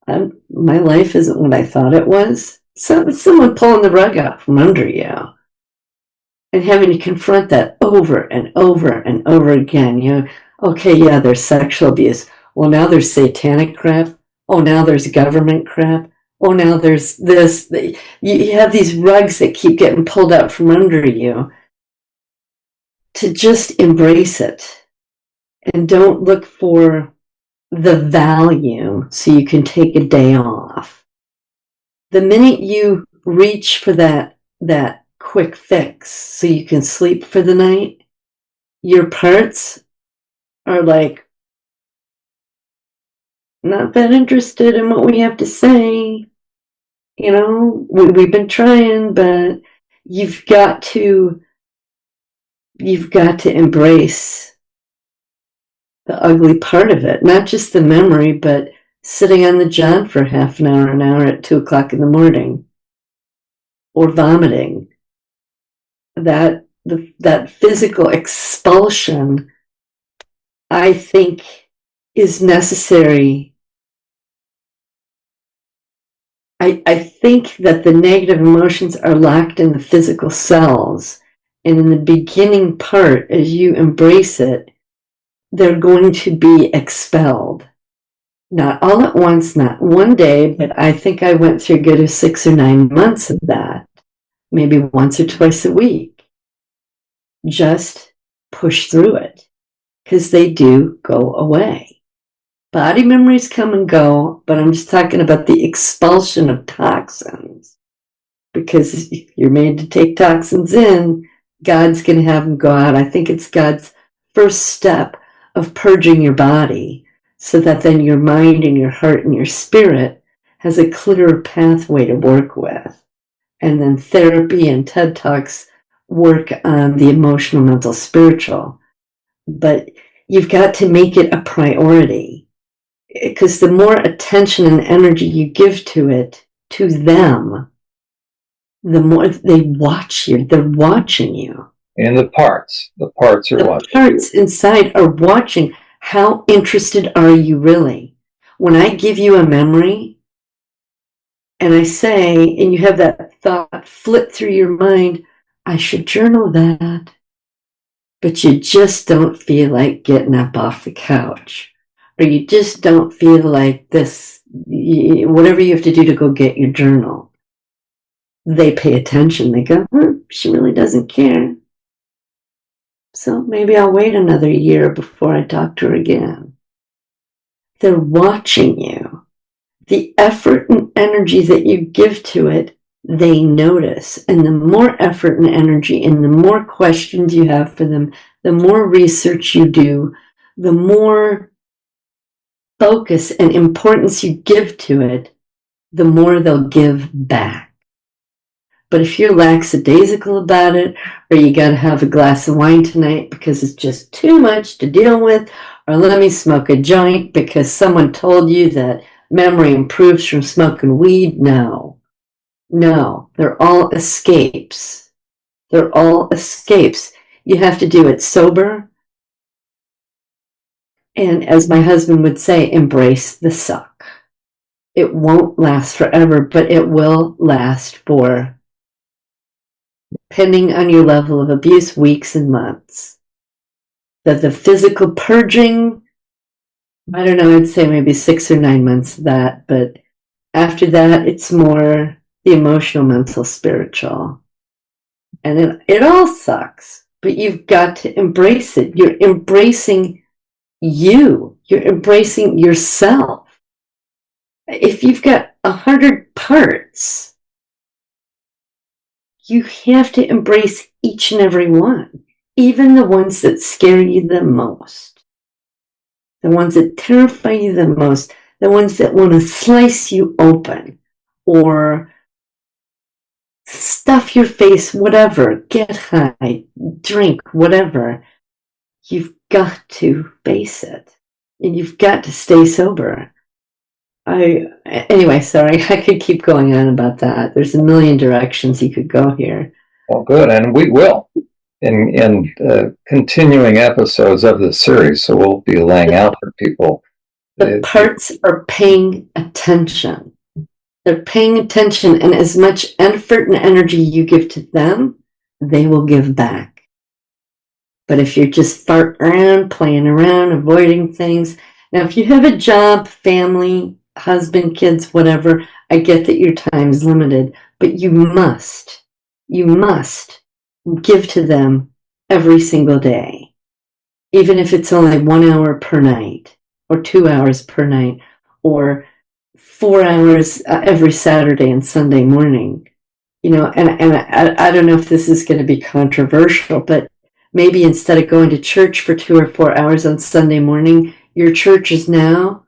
my life isn't what I thought it was. So it's someone pulling the rug out from under you and having to confront that over and over and over again. Okay, yeah, there's sexual abuse. Well, now there's satanic crap. Oh, now there's government crap. Oh, now there's this. You have these rugs that keep getting pulled out from under you. To just embrace it and don't look for the value so you can take a day off. The minute you reach for that quick fix so you can sleep for the night, your parts are like not that interested in what we have to say. You know, we've been trying, but you've got to embrace the ugly part of it, not just the memory, but sitting on the john for half an hour at 2:00 in the morning, or vomiting. That physical expulsion, I think, is necessary. I think that the negative emotions are locked in the physical cells, and in the beginning part, as you embrace it, they're going to be expelled. Not all at once, not one day, but I think I went through a good of 6 or 9 months of that, maybe once or twice a week. Just push through it, because they do go away. Body memories come and go, but I'm just talking about the expulsion of toxins. Because if you're made to take toxins in, God's going to have them go out. I think it's God's first step of purging your body, so that then your mind and your heart and your spirit has a clearer pathway to work with. And then therapy and TED Talks work on the emotional, mental, spiritual. But you've got to make it a priority, because the more attention and energy you give to it, to them, the more they watch you. They're watching you. And the parts are watching. The parts inside are watching. How interested are you really? When I give you a memory and I say, and you have that thought flit through your mind, I should journal that, but you just don't feel like getting up off the couch, or you just don't feel like this, whatever you have to do to go get your journal. They pay attention. They go, she really doesn't care. So maybe I'll wait another year before I talk to her again. They're watching you. The effort and energy that you give to it, they notice. And the more effort and energy and the more questions you have for them, the more research you do, the more focus and importance you give to it, the more they'll give back. But if you're lackadaisical about it, or you got to have a glass of wine tonight because it's just too much to deal with, or let me smoke a joint because someone told you that memory improves from smoking weed, no, they're all escapes. They're all escapes. You have to do it sober. And as my husband would say, embrace the suck. It won't last forever, but it will last for, depending on your level of abuse, weeks and months. That the physical purging, I don't know, I'd say maybe 6 or 9 months of that, but after that, it's more the emotional, mental, spiritual. And it all sucks, but you've got to embrace it. You're embracing you. You're embracing yourself. If you've got 100 parts, you have to embrace each and every one, even the ones that scare you the most, the ones that terrify you the most, the ones that want to slice you open or stuff your face, whatever, get high, drink, whatever. You've got to face it, and you've got to stay sober. Anyway, sorry, I could keep going on about that. There's a million directions you could go here. Well, good, and we will in continuing episodes of this series. So we'll be laying out for people. The parts are paying attention. They're paying attention, and as much effort and energy you give to them, they will give back. But if you're just farting around, playing around, avoiding things, now if you have a job, family, husband, kids, whatever. I get that your time is limited, but you must give to them every single day, even if it's only 1 hour per night or 2 hours per night or 4 hours every Saturday and Sunday morning. And I don't know if this is going to be controversial, but maybe instead of going to church for 2 or 4 hours on Sunday morning, your church is now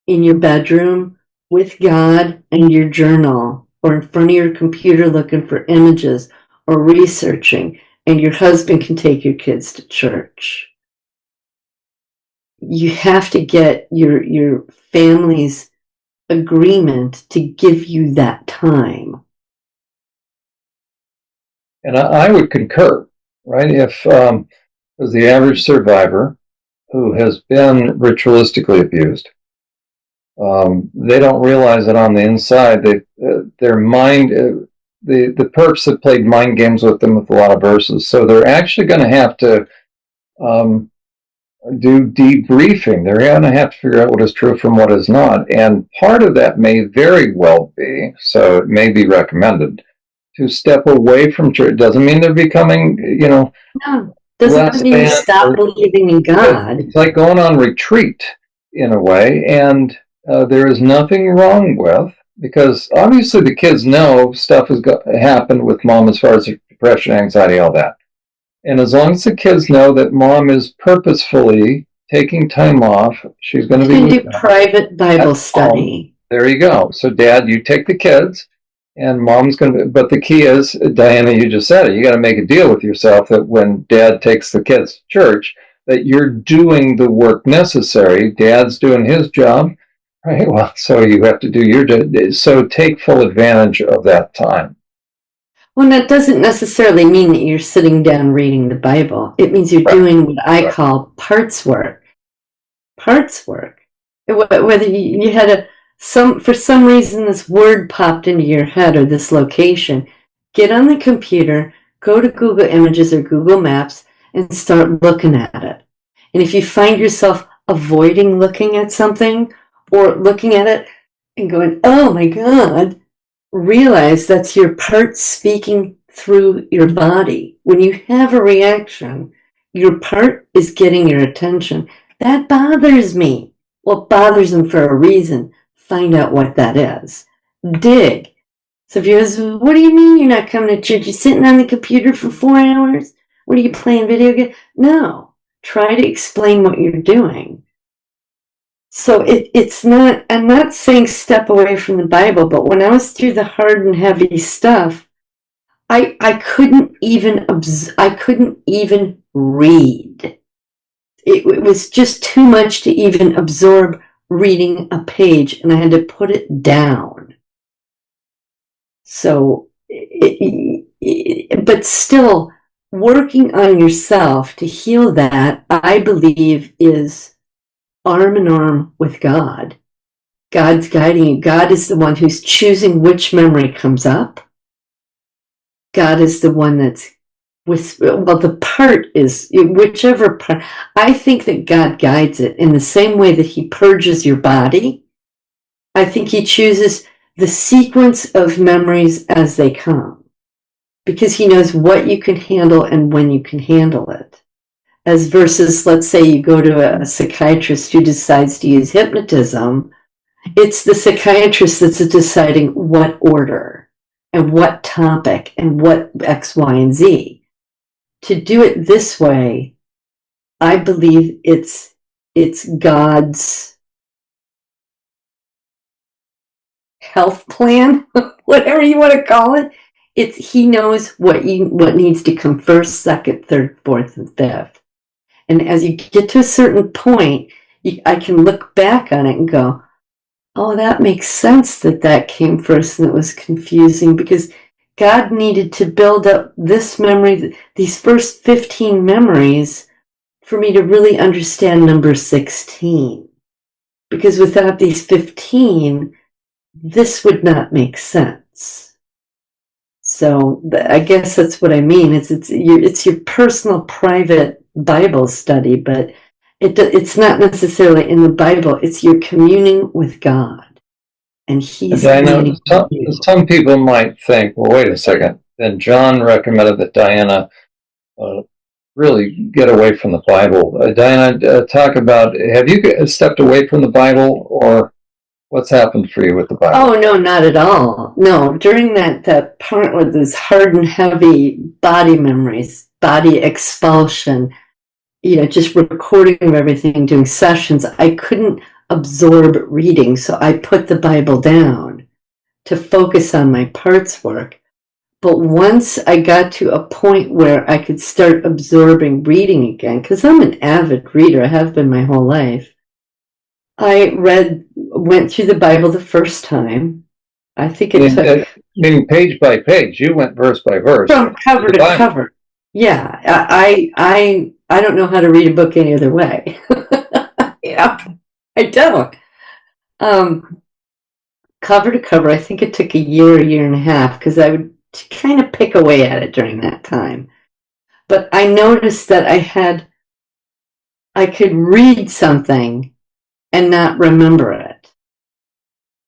in your bedroom with God and your journal, or in front of your computer looking for images or researching, and your husband can take your kids to church. You have to get your family's agreement to give you that time. And I would concur, right? If as the average survivor who has been ritualistically abused, they don't realize that on the inside, their mind, the perps have played mind games with them with a lot of verses. So they're actually going to have to do debriefing. They're going to have to figure out what is true from what is not. And part of that may very well be, so it may be recommended, to step away from church. It doesn't mean they're becoming, No, doesn't mean you stop believing in God. It's like going on retreat in a way, and there is nothing wrong with, because obviously the kids know stuff has happened with mom as far as depression, anxiety, all that. And as long as the kids know that mom is purposefully taking time off, she's going to be do private Bible study. There you go. So dad, you take the kids, and mom's going to, but the key is, Diana, you just said it, you got to make a deal with yourself that when dad takes the kids to church, that you're doing the work necessary. Dad's doing his job, right? Well, so you have to do your job. So take full advantage of that time. Well, that doesn't necessarily mean that you're sitting down reading the Bible. It means you're doing what I call parts work. Parts work. Whether you had for some reason this word popped into your head or this location, get on the computer, go to Google Images or Google Maps and start looking at it. And if you find yourself avoiding looking at something or looking at it and going, oh my God, realize that's your part speaking through your body. When you have a reaction, your part is getting your attention. That bothers me. Well, it bothers them for a reason. Find out what that is. Dig. So if you're, what do you mean you're not coming to church? You're sitting on the computer for 4 hours? What are you playing video games? No. Try to explain what you're doing. So it's not, I'm not saying step away from the Bible, but when I was through the hard and heavy stuff, I couldn't even read. It was just too much to even absorb reading a page, and I had to put it down. So, but still, working on yourself to heal that, I believe, is arm in arm with God. God's guiding you. God is the one who's choosing which memory comes up. God is the one that's the part is whichever part. I think that God guides it in the same way that he purges your body. I think he chooses the sequence of memories as they come, because he knows what you can handle and when you can handle it. As versus, let's say you go to a psychiatrist who decides to use hypnotism, it's the psychiatrist that's deciding what order and what topic and what X, Y, and Z. To do it this way, I believe it's God's health plan, whatever you want to call it. He knows what needs to come first, second, third, fourth, and fifth. And as you get to a certain point, I can look back on it and go, oh, that makes sense that came first and it was confusing, because God needed to build up this memory, these first 15 memories, for me to really understand number 16. Because without these 15, this would not make sense. So I guess that's what I mean. It's your personal, private Bible study, but it's not necessarily in the Bible. It's your communing with God. and he's Diana, leading you. some people might think, well, wait a second. Then Jon recommended that Diana really get away from the Bible. Diana, talk about, have you stepped away from the Bible, or what's happened for you with the Bible? Oh, no, not at all. No, during that part with those hard and heavy body memories, body expulsion, just recording of everything, doing sessions, I couldn't absorb reading. So I put the Bible down to focus on my parts work. But once I got to a point where I could start absorbing reading again, because I'm an avid reader, I have been my whole life, I went through the Bible the first time. I think it took... Meaning page by page, you went verse by verse. From cover to cover. Yeah, I don't know how to read a book any other way. Yeah, I don't. Cover to cover, I think it took a year and a half, because I would kind of pick away at it during that time. But I noticed that I could read something and not remember it.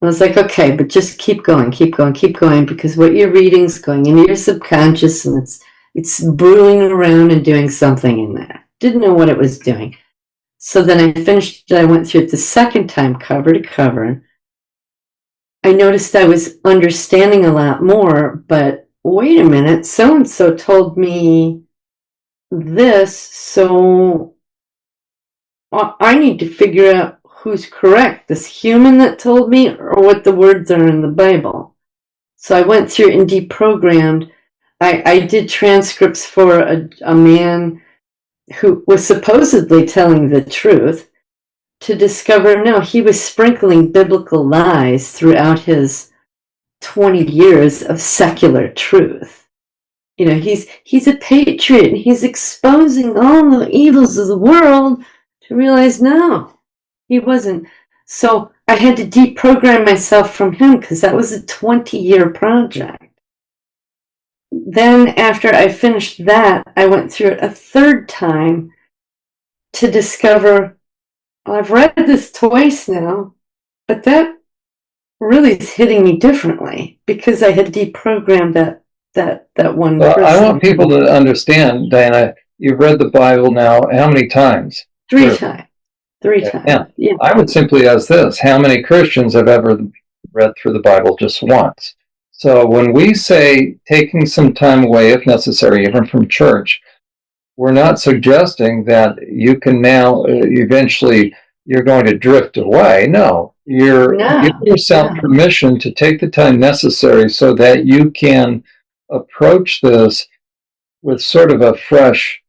I was like, okay, but just keep going, because what you're reading is going into your subconscious, and it's brewing around and doing something in there. Didn't know what it was doing. So then I finished it. I went through it the second time, cover to cover. I noticed I was understanding a lot more, but wait a minute, so-and-so told me this, so I need to figure out who's correct, this human that told me or what the words are in the Bible. So I went through and deprogrammed. I did transcripts for a man who was supposedly telling the truth, to discover, no, he was sprinkling biblical lies throughout his 20 years of secular truth. He's a patriot, and he's exposing all the evils of the world, to realize, no, he wasn't. So I had to deprogram myself from him, because that was a 20-year project. Then after I finished that, I went through it a third time to discover, I've read this twice now, but that really is hitting me differently, because I had deprogrammed that one person. I want people to understand, Diana, you've read the Bible now how many times? Three times. Yeah. I would simply ask this: how many Christians have ever read through the Bible just once? So when we say taking some time away, if necessary, even from church, we're not suggesting that you can now eventually you're going to drift away. No, you're giving yourself permission to take the time necessary so that you can approach this with sort of a fresh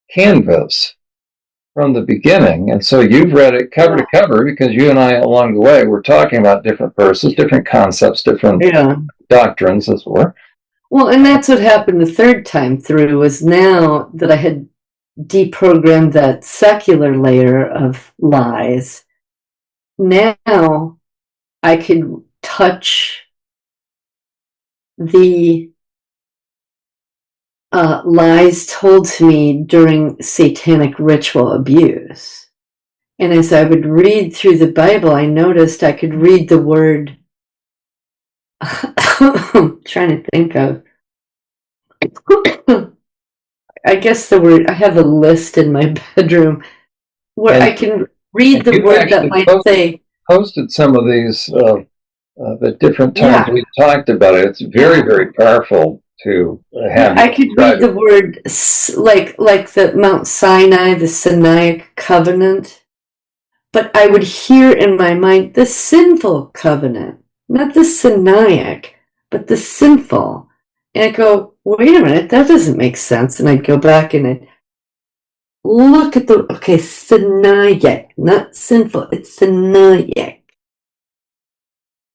canvas from the beginning. And so you've read it cover to cover, because you and I along the way were talking about different verses, different concepts, different doctrines, as it were. Well, and that's what happened the third time through, was now that I had deprogrammed that secular layer of lies, now I could touch the lies told to me during satanic ritual abuse. And as I would read through the Bible, I noticed I could read the word, I'm trying to think of, I guess the word, I have a list in my bedroom where I can read the word that might say. Posted some of these the different times we talked about it. It's very, very powerful to have. I could read the word like the Mount Sinai, the Sinaitic covenant, but I would hear in my mind the sinful covenant, not the Sinaitic, but the sinful. And I'd go, wait a minute, that doesn't make sense. And I'd go back and I'd look at Sinaitic, not sinful, it's Sinaitic.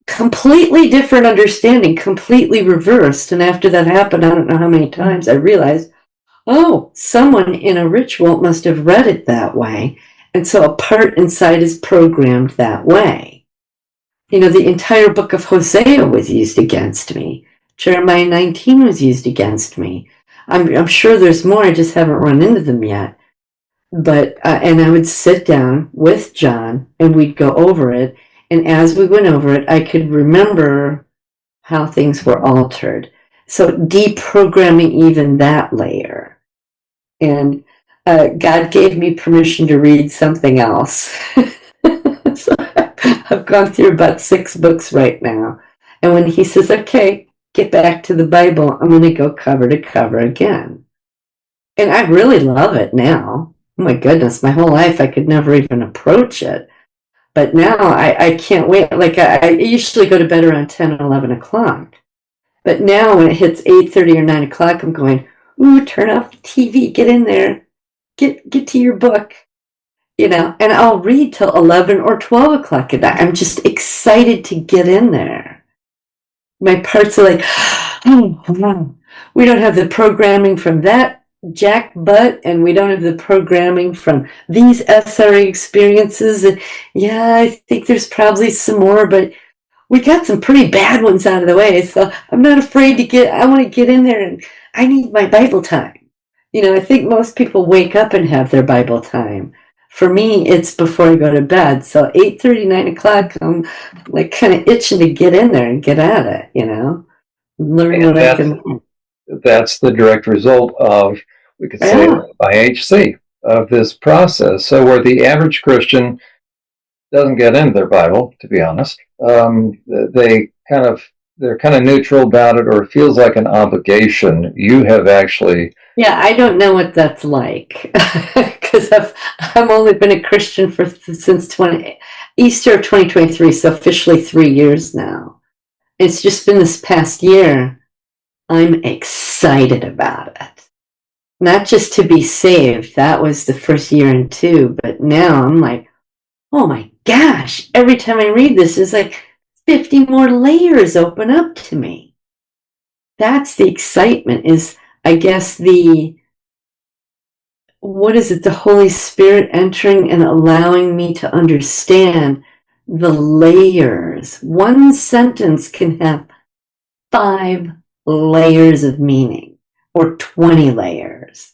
Completely different understanding, completely reversed. And after that happened, I don't know how many times, I realized, oh, someone in a ritual must have read it that way. And so a part inside is programmed that way. The entire book of Hosea was used against me. Jeremiah 19 was used against me. I'm sure there's more, I just haven't run into them yet. But, and I would sit down with Jon and we'd go over it. And as we went over it, I could remember how things were altered. So deprogramming even that layer. And God gave me permission to read something else. So I've gone through about 6 books right now. And when he says, okay, get back to the Bible, I'm going to go cover to cover again. And I really love it now. Oh my goodness, my whole life I could never even approach it. But now I can't wait. Like I usually go to bed around 10 or 11 o'clock. But now when it hits 8:30 or 9 o'clock, I'm going, ooh, turn off the TV, get in there, get to your book, and I'll read till 11 or 12 o'clock at night. I'm just excited to get in there. My parts are like, oh, wow. We don't have the programming from that jack butt, and we don't have the programming from these SRE experiences. And yeah, I think there's probably some more, but we got some pretty bad ones out of the way, so I'm not afraid I want to get in there, and I need my Bible time. I think most people wake up and have their Bible time. For me, it's before I go to bed, so 8:30, 9 o'clock, I'm like kind of itching to get in there and get at it, learn what I can. That's the direct result of, we could say, IHC, of this process. So where the average Christian doesn't get into their Bible, to be honest, they're kind of neutral about it, or it feels like an obligation. You have actually... Yeah, I don't know what that's like, because I've only been a Christian since Easter of 2023, so officially 3 years now. It's just been this past year. I'm excited about it. Not just to be saved, that was the first year and 2, but now I'm like, oh my gosh, every time I read this, it's like 50 more layers open up to me. That's the excitement, is, I guess, the Holy Spirit entering and allowing me to understand the layers. One sentence can have 5 layers of meaning, or 20 layers.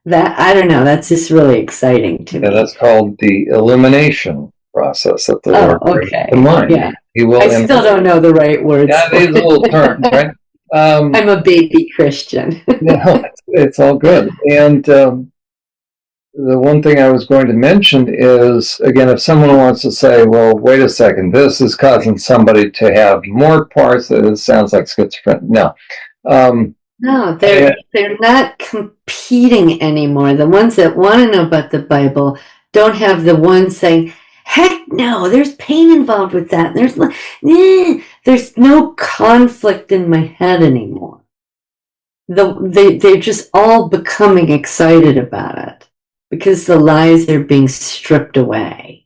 That, I don't know, that's just really exciting to me. That's called the illumination process that the Lord brings to mind. Yeah. I still don't know the right words. Yeah, these little terms, right? I'm a baby Christian. No, it's all good. And the one thing I was going to mention is, again, if someone wants to say, well, wait a second, this is causing somebody to have more parts, that it sounds like schizophrenia. No. No, they're not competing anymore. The ones that want to know about the Bible don't have the ones saying, heck no, there's pain involved with that. There's no conflict in my head anymore. They're just all becoming excited about it, because the lies are being stripped away,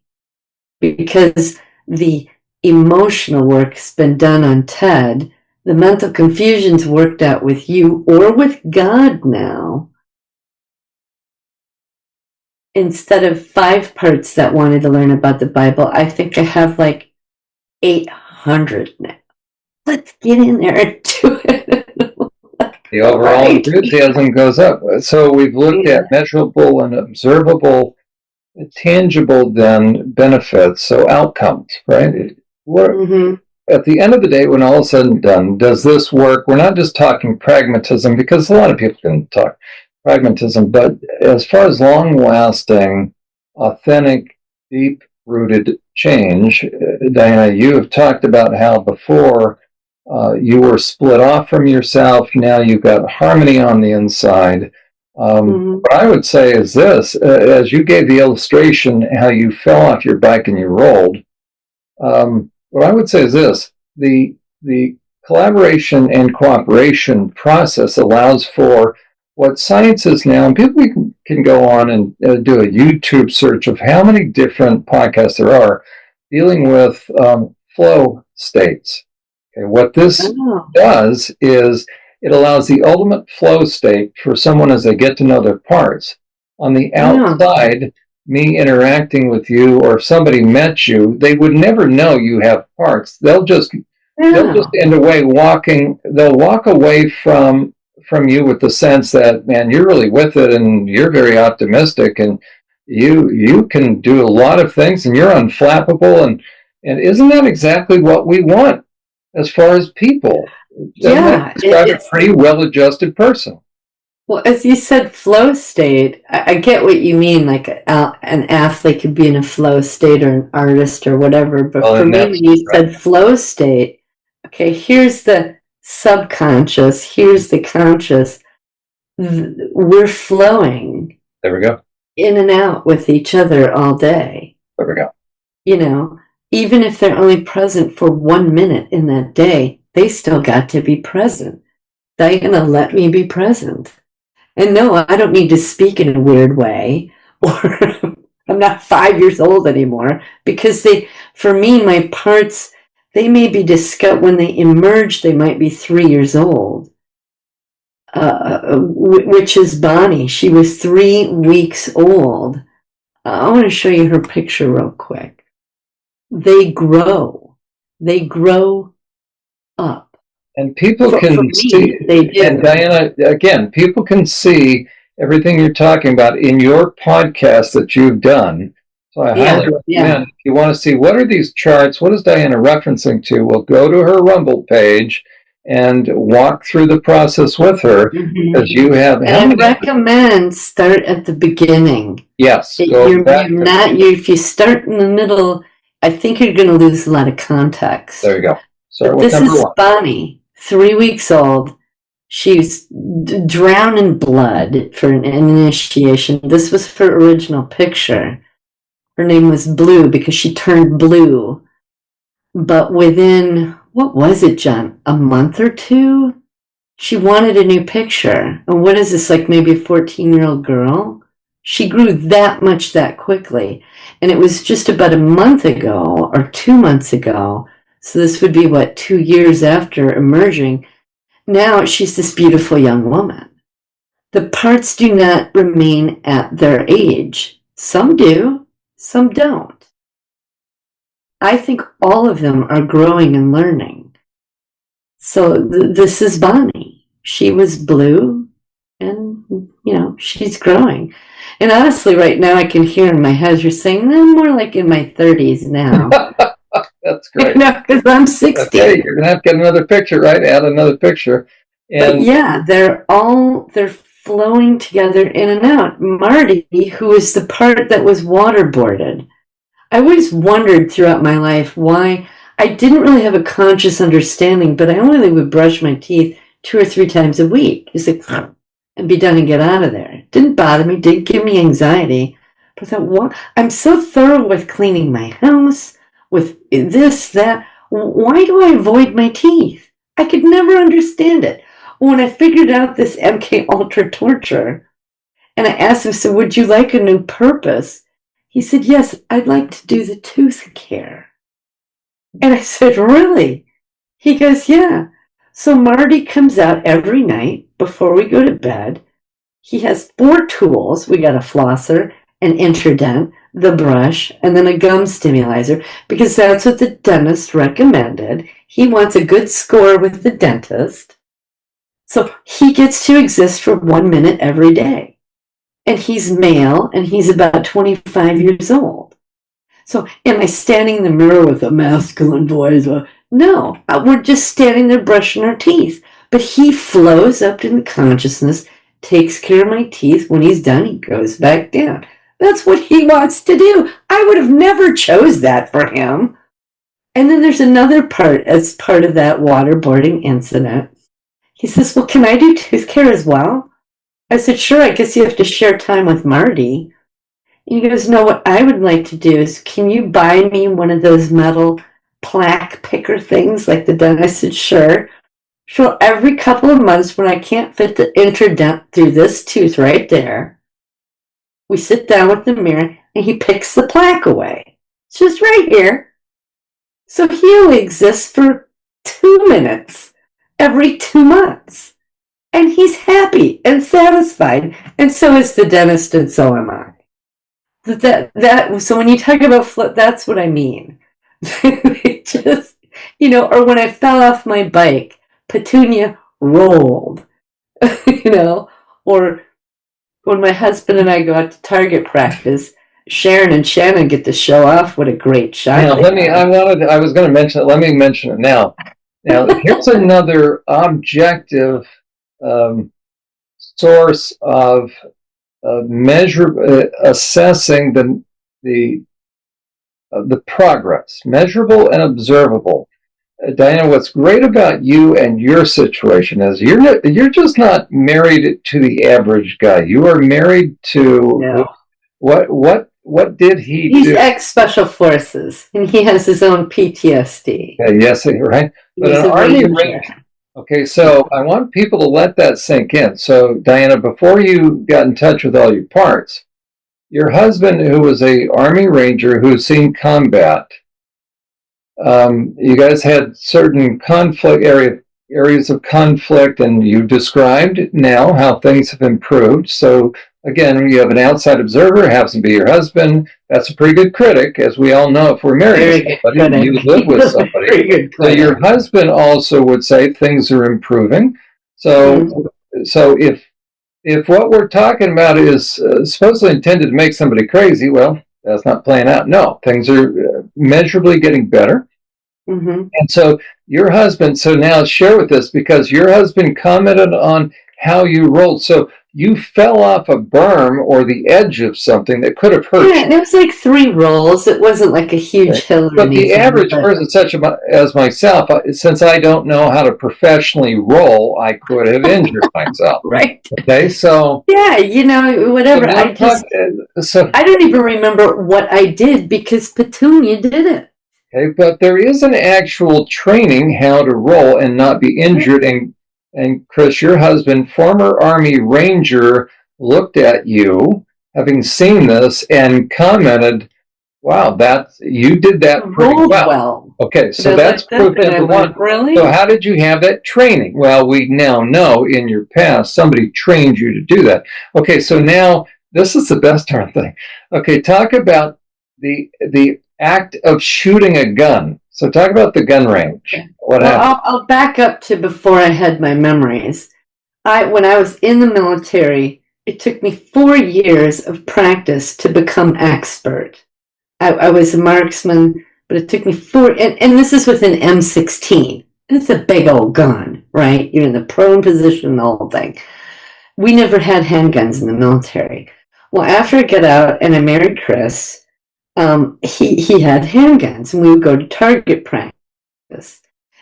because the emotional work's been done on Ted. The mental confusion's worked out with you or with God now. Instead of 5 parts that wanted to learn about the Bible, I think I have like 800 now. Let's get in there and do it. The overall enthusiasm goes up. So we've looked at measurable and observable, tangible, then benefits, so outcomes, right? At the end of the day, when all is said and done, does this work? We're not just talking pragmatism, because a lot of people can talk pragmatism, but as far as long-lasting, authentic, deep-rooted change, Diana, you have talked about how before you were split off from yourself, now you've got harmony on the inside. What I would say is this, as you gave the illustration, how you fell off your bike and you rolled, what I would say is this: the collaboration and cooperation process allows for what science is now, and people can go on and do a YouTube search of how many different podcasts there are dealing with flow states. Okay, what this does is it allows the ultimate flow state for someone as they get to know their parts. On the outside, me interacting with you, or if somebody met you, they would never know you have parts. They'll just end away walking. They'll walk away from you with the sense that, man, you're really with it, and you're very optimistic, and you can do a lot of things, and you're unflappable, and And isn't that exactly what we want as far as people? Doesn't that describe a pretty well-adjusted person? Well, as you said, flow state, I get what you mean. Like an athlete could be in a flow state, or an artist or whatever. But for me, when you said flow state, okay, here's the subconscious, here's the conscious. We're flowing. There we go. In and out with each other all day. There we go. You know, even if they're only present for 1 minute in that day, they still got to be present. They're going to let me be present. And no, I don't need to speak in a weird way, or I'm not 5 years old anymore, because for me, my parts, they may be discussed when they emerge, they might be 3 years old. Which is Bonnie. She was 3 weeks old. I want to show you her picture real quick. They grow up. And people can see, and Diana, again, people can see everything you're talking about in your podcast that you've done. So I highly recommend, if you want to see what are these charts, what is Diana referencing to, well, go to her Rumble page and walk through the process with her, because you have. And I recommend start at the beginning. Yes, if you start in the middle, I think you're going to lose a lot of context. There you go. So this is Bonnie, 3 weeks old. She's drowned in blood for an initiation. This was her original picture. Her name was Blue because she turned blue. But within, what was it, Jon? A month or two? She wanted a new picture. And what is this, like maybe a 14-year-old girl? She grew that much that quickly. And it was just about a month ago or 2 months ago. So this would be, 2 years after emerging. Now she's this beautiful young woman. The parts do not remain at their age. Some do, some don't. I think all of them are growing and learning. So this is Bonnie. She was Blue, and, she's growing. And honestly, right now I can hear in my head, you're saying, I'm more like in my 30s now. That's great. Because I'm 60. Okay, you're going to have to get another picture, right? Add another picture. And but yeah, they're flowing together in and out. Marty, who is the part that was waterboarded, I always wondered throughout my life why I didn't really have a conscious understanding, but I only would brush my teeth 2 or 3 times a week. Just like, and be done and get out of there. It didn't bother me, didn't give me anxiety. But I thought, what? I'm so thorough with cleaning my house, with this, that. Why do I avoid my teeth? I could never understand it. When I figured out this MK Ultra torture, and I asked him, so would you like a new purpose? He said, yes, I'd like to do the tooth care. And I said, really? He goes, yeah. So Marty comes out every night before we go to bed. He has 4 tools. We got a flosser, an intradent, the brush, and then a gum stimulator, because that's what the dentist recommended. He wants a good score with the dentist. So he gets to exist for 1 minute every day. And he's male, and he's about 25 years old. So am I standing in the mirror with a masculine voice? No, we're just standing there brushing our teeth. But he flows up into consciousness, takes care of my teeth. When he's done, he goes back down. That's what he wants to do. I would have never chose that for him. And then there's another part as part of that waterboarding incident. He says, well, can I do tooth care as well? I said, sure, I guess you have to share time with Marty. And he goes, no, what I would like to do is, can you buy me one of those metal plaque picker things like the dentist? I said, sure. So every couple of months when I can't fit the intradent through this tooth right there, we sit down with the mirror and he picks the plaque away. It's just right here. So he only exists for 2 minutes every 2 months. And he's happy and satisfied. And so is the dentist, and so am I. So when you talk about that's what I mean. Just, or when I fell off my bike, Petunia rolled, or when my husband and I go out to target practice, Sharon and Shannon get to show off what a great shot. Now, I was going to mention it. Let me mention it now. Now, here's another objective source of assessing the progress, measurable and observable. Diana, what's great about you and your situation is you're just not married to the average guy. You are married to what did he do? He's ex-special forces, and he has his own PTSD. Yes, right. But an Army Ranger. Okay, so I want people to let that sink in. So, Diana, before you got in touch with all your parts, your husband, who was a Army Ranger who's seen combat, you guys had certain conflict areas of conflict, and you described now how things have improved. So again, you have an outside observer, happens to be your husband. That's a pretty good critic, as we all know. If we're married to somebody, you live with somebody. So your husband also would say things are improving. So, so if what we're talking about is supposedly intended to make somebody crazy, well, that's not playing out. No, things are measurably getting better. And so your husband, so now share with us, because your husband commented on how you rolled. So you fell off a berm or the edge of something that could have hurt you. It was like 3 rolls. It wasn't like a huge hill or anything. But the average person, such as myself, since I don't know how to professionally roll, I could have injured myself. Right. Okay, so... Yeah, whatever. I don't even remember what I did because Petunia did it. Okay, but there is an actual training how to roll and not be injured. And Chris, your husband, former Army Ranger, looked at you, having seen this, and commented, "Wow, you did that pretty well." Okay, so that's proof number one. Really? So how did you have that training? Well, we now know in your past somebody trained you to do that. Okay, so now this is the best darn thing. Okay, talk about the act of shooting a gun. So talk about the gun range. What happened? I'll back up to before I had my memories. When I was in the military, it took me 4 years of practice to become expert. I was a marksman, but it took me 4, and this is with an M16. It's a big old gun, right? You're in the prone position, the whole thing. We never had handguns in the military. Well, after I got out and I married Chris, he had handguns, and we would go to target practice.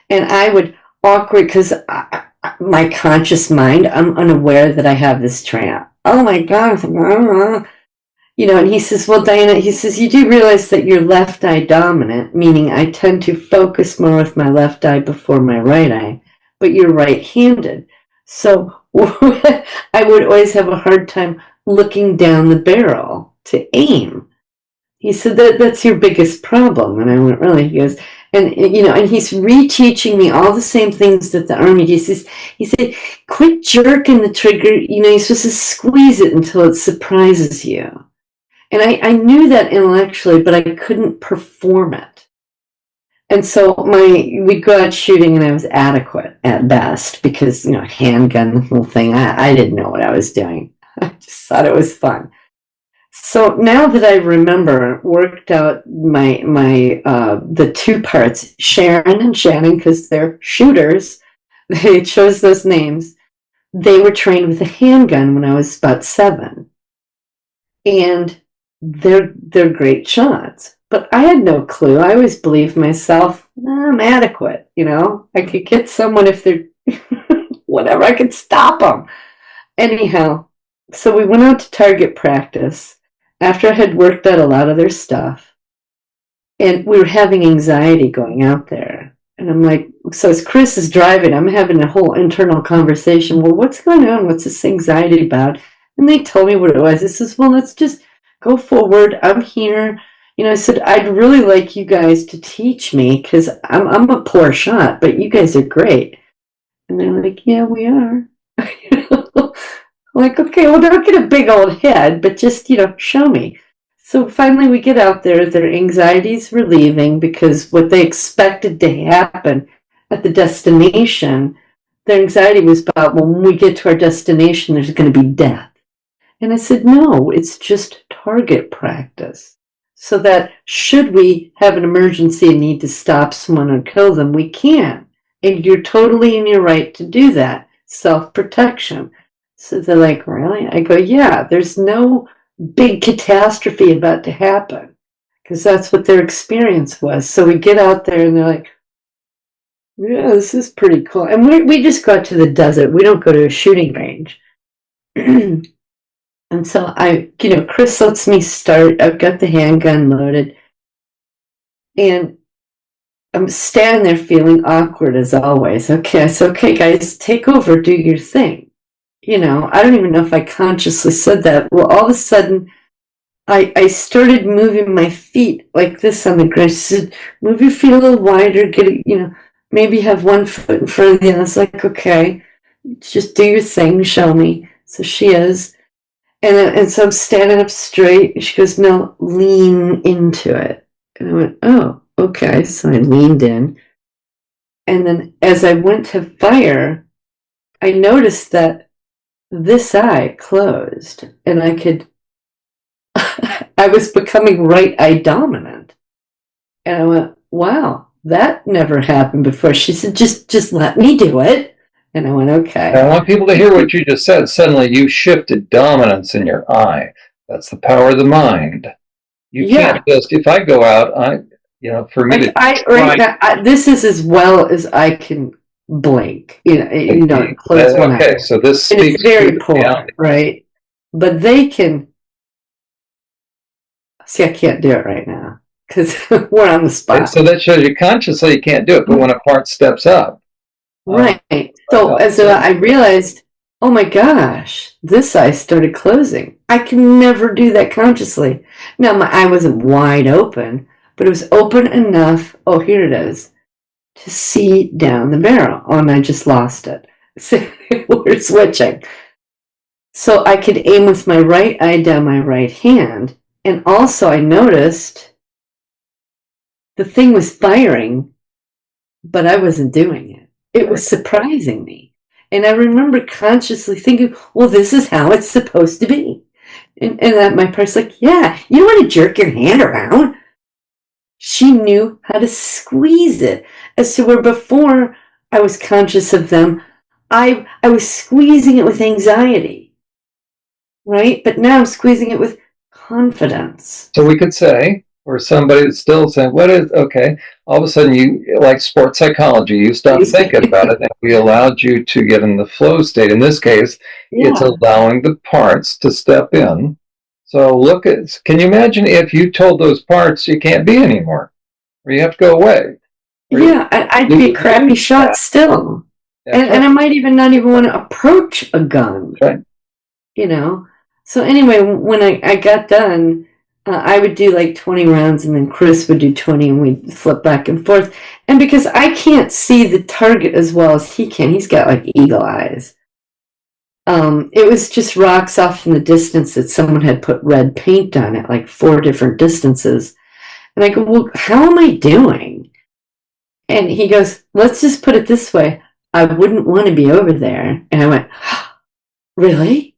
And I would awkward, because my conscious mind, I'm unaware that I have this tramp. Oh my God. And he says, well, Diana, he says, you do realize that you're left eye dominant, meaning I tend to focus more with my left eye before my right eye, but you're right-handed. So I would always have a hard time looking down the barrel to aim. He said, that's your biggest problem. And I went, really? He goes, and he's reteaching me all the same things that the Army. He said, quit jerking the trigger. You're supposed to squeeze it until it surprises you. And I knew that intellectually, but I couldn't perform it. And so we'd go out shooting, and I was adequate at best because, handgun, the whole thing, I didn't know what I was doing. I just thought it was fun. So now that I remember, worked out the 2 parts, Sharon and Shannon, because they're shooters, they chose those names. They were trained with a handgun when I was about 7. And they're great shots. But I had no clue. I always believed myself, I'm adequate, I could get someone if they're whatever, I could stop them. Anyhow, so we went out to target practice after I had worked out a lot of their stuff, and we were having anxiety going out there. And I'm like, so as Chris is driving, I'm having a whole internal conversation. Well, what's going on? What's this anxiety about? And they told me what it was. I says, well, let's just go forward. I'm here. I said, I'd really like you guys to teach me, because I'm a poor shot, but you guys are great. And they're like, yeah, we are. Like, okay, well, don't get a big old head, but just, show me. So finally we get out there, their anxiety's relieving, because what they expected to happen at the destination, their anxiety was about, well, when we get to our destination, there's going to be death. And I said, no, it's just target practice. So that should we have an emergency and need to stop someone or kill them, we can. And you're totally in your right to do that. Self-protection. So they're like, really? I go, yeah, there's no big catastrophe about to happen. Because that's what their experience was. So we get out there and they're like, yeah, this is pretty cool. And we just go out to the desert. We don't go to a shooting range. And so Chris lets me start. I've got the handgun loaded. And I'm standing there feeling awkward as always. Okay, so, okay, guys, take over, do your thing. I don't even know if I consciously said that. Well, all of a sudden, I started moving my feet like this on the ground. She said, move your feet a little wider, maybe have one foot in front of the other. I was like, okay, just do your thing, show me. So she is. And so I'm standing up straight. And she goes, no, lean into it. And I went, oh, okay. So I leaned in. And then as I went to fire, I noticed that this eye closed. And I was becoming right eye dominant. And I went, wow, that never happened before. She said, just let me do it. And I went, okay. I want people to hear what you just said. Suddenly you shifted dominance in your eye. That's the power of the mind. You can't just, if I go out, for me this is as well as I can blink, close one eye. Okay, so this speaks it's very poor, right? But they can, see, I can't do it right now because we're on the spot. So that shows you consciously you can't do it, but when a part steps up. Right. So as I realized, oh my gosh, this eye started closing. I can never do that consciously. Now, my eye wasn't wide open, but it was open enough, oh, here it is, to see down the barrel. Oh, and I just lost it. So we're switching. So I could aim with my right eye down my right hand. And also I noticed the thing was firing, but I wasn't doing it. It was surprising me. And I remember consciously thinking, well, this is how it's supposed to be. And that my partner's like, yeah, you don't want to jerk your hand around. She knew how to squeeze it. As to where before I was conscious of them, I was squeezing it with anxiety. Right? But now I'm squeezing it with confidence. So we could say, or somebody that's still saying, okay, all of a sudden you, like sports psychology, you stop thinking about it and we allowed you to get in the flow state. In this case, it's allowing the parts to step in. So can you imagine if you told those parts you can't be anymore, or you have to go away? Yeah, I'd be a crappy shot still. And I might not even want to approach a gun. Right. So anyway, when I got done, I would do like 20 rounds and then Chris would do 20 and we'd flip back and forth. And because I can't see the target as well as he can, he's got like eagle eyes. It was just rocks off in the distance that someone had put red paint on it, like 4 different distances. And I go, well, how am I doing? And he goes, let's just put it this way. I wouldn't want to be over there. And I went, really?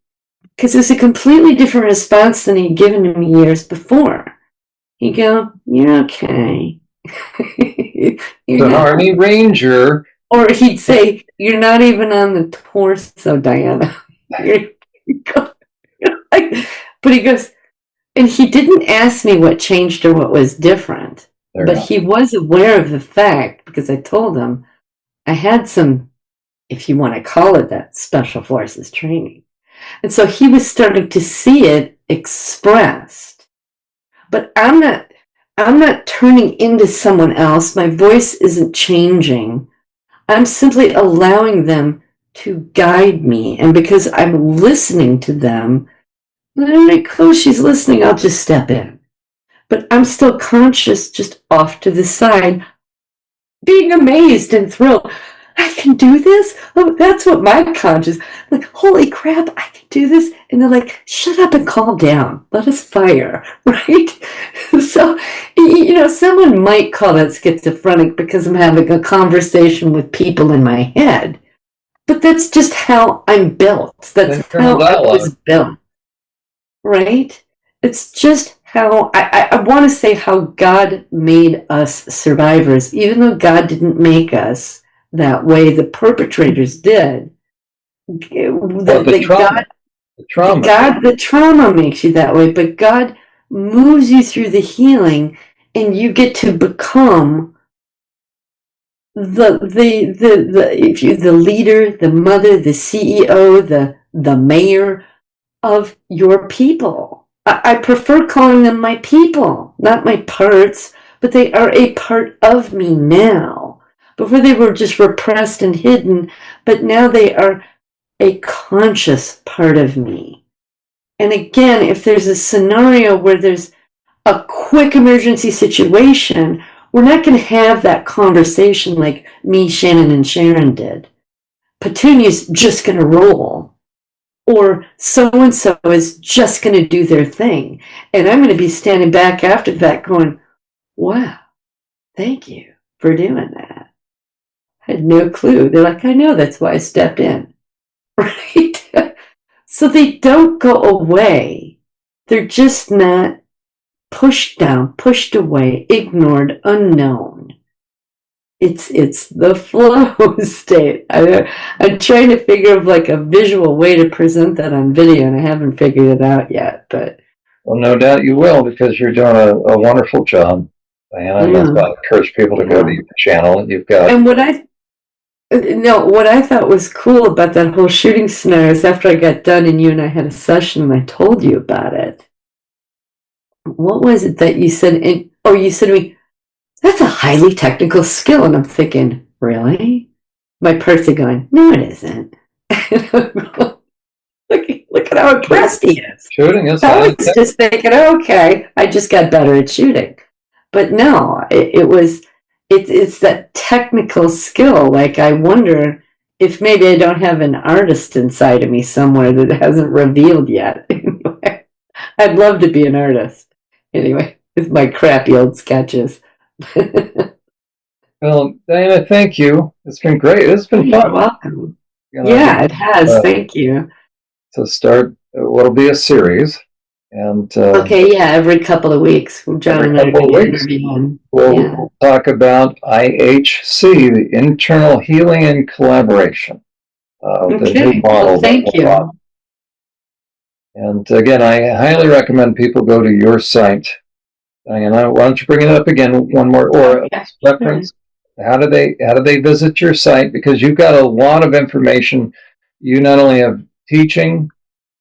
Because it was a completely different response than he'd given to me years before. He'd go, you're okay. The Army Ranger. Or he'd say, you're not even on the torso, Diana. But he goes, and he didn't ask me what changed or what was different. But he was aware of the fact, because I told him I had some, if you want to call it that, special forces training. And so he was starting to see it expressed. But I'm not turning into someone else. My voice isn't changing. I'm simply allowing them to guide me. And because I'm listening to them, I'm like, oh, she's listening, I'll just step in. But I'm still conscious, just off to the side, being amazed and thrilled. I can do this? Oh, that's what my conscious, like, holy crap, I can do this. And they're like, shut up and calm down. Let us fire, right? So, someone might call that schizophrenic because I'm having a conversation with people in my head. But that's just how I'm built. That's how I was built, right? it's just how I want to say how God made us survivors, even though God didn't make us that way. The perpetrators did. The trauma. The trauma makes you that way, but God moves you through the healing, and you get to become the leader, the mother, the CEO, the mayor of your people. I prefer calling them my people, not my parts, but they are a part of me now. Before they were just repressed and hidden, but now they are a conscious part of me. And again, if there's a scenario where there's a quick emergency situation, we're not going to have that conversation like me, Shannon, and Sharon did. Petunia's just going to roll. Or so-and-so is just going to do their thing. And I'm going to be standing back after that going, wow, thank you for doing that. I had no clue. They're like, I know, that's why I stepped in. Right? So they don't go away. They're just not pushed down, pushed away, ignored, unknown. It's the flow state. I'm trying to figure out like a visual way to present that on video, and I haven't figured it out yet. But well, no doubt you will, because you're doing a wonderful job, Diana. And that's why I encourage people to go to your channel. You've got what I thought was cool about that whole shooting scenario is after I got done and you and I had a session and I told you about it. What was it that you said? You said to me, that's a highly technical skill. And I'm thinking, really? My parts are going, no, it isn't. Look at how impressed he is. Shooting is It's just thinking, okay, I just got better at shooting. But no, it's that technical skill. Like, I wonder if maybe I don't have an artist inside of me somewhere that hasn't revealed yet. I'd love to be an artist. Anyway, with my crappy old sketches. Well, Diana, thank you. It's been great. It's been fun. You're welcome. Yeah, it has. Thank you. To start, what'll be a series. And every couple of weeks. Jon and I are interviewing. We'll talk about IHC, the Internal Healing and Collaboration. The new model. Thank you. And again, I highly recommend people go to your site. Diana, why don't you bring it up again one more, or reference? How do they visit your site? Because you've got a lot of information. You not only have teaching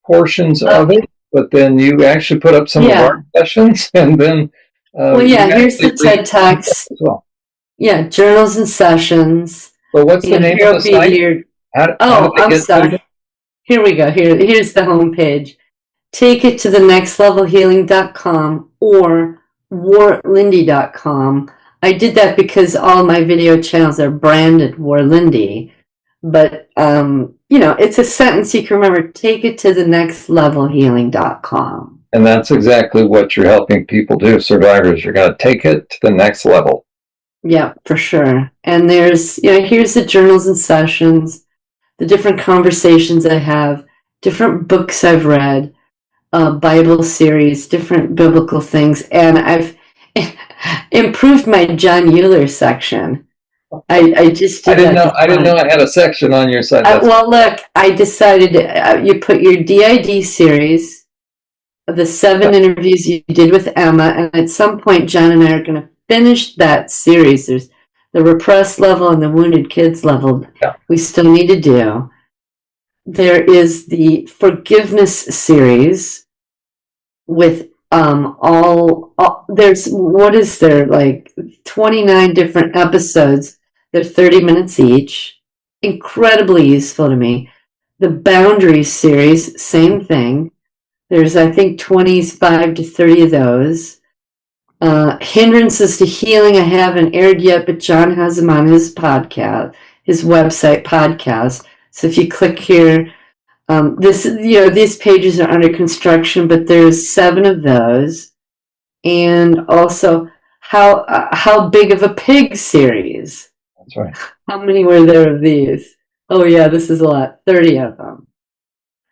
portions of it, but then you actually put up some of our sessions, and then here's the TED Talks. Well. Yeah, journals and sessions. But what's the name of the site? I'm sorry. Here we go. Here's the homepage. Take it to the nextlevelhealing.com or warlindy.com. I did that because all my video channels are branded Warlindy. But, it's a sentence you can remember. Take it to the nextlevelhealing.com. And that's exactly what you're helping people do, survivors. You're going to take it to the next level. Yeah, for sure. And there's, here's the journals and sessions, the different conversations I have, different books I've read, Bible series, different biblical things. And I've improved my Jon Uhler section. I just did I didn't know I had a section on your site. Look, I decided you put your DID series, the 7 interviews you did with Emma, and at some point Jon and I are going to finish that series. There's the repressed level and the wounded kids level we still need to do. There is the forgiveness series with there's 29 different episodes. They're 30 minutes each. Incredibly useful to me. The boundaries series, same thing. There's, I think, 25 to 30 of those. Hindrances to healing I haven't aired yet, but Jon has them on his podcast, his website podcast. So if you click here, these pages are under construction, but there's 7 of those. And also, how big of a pig series? That's right. How many were there of these? Oh yeah, this is a lot. 30 of them.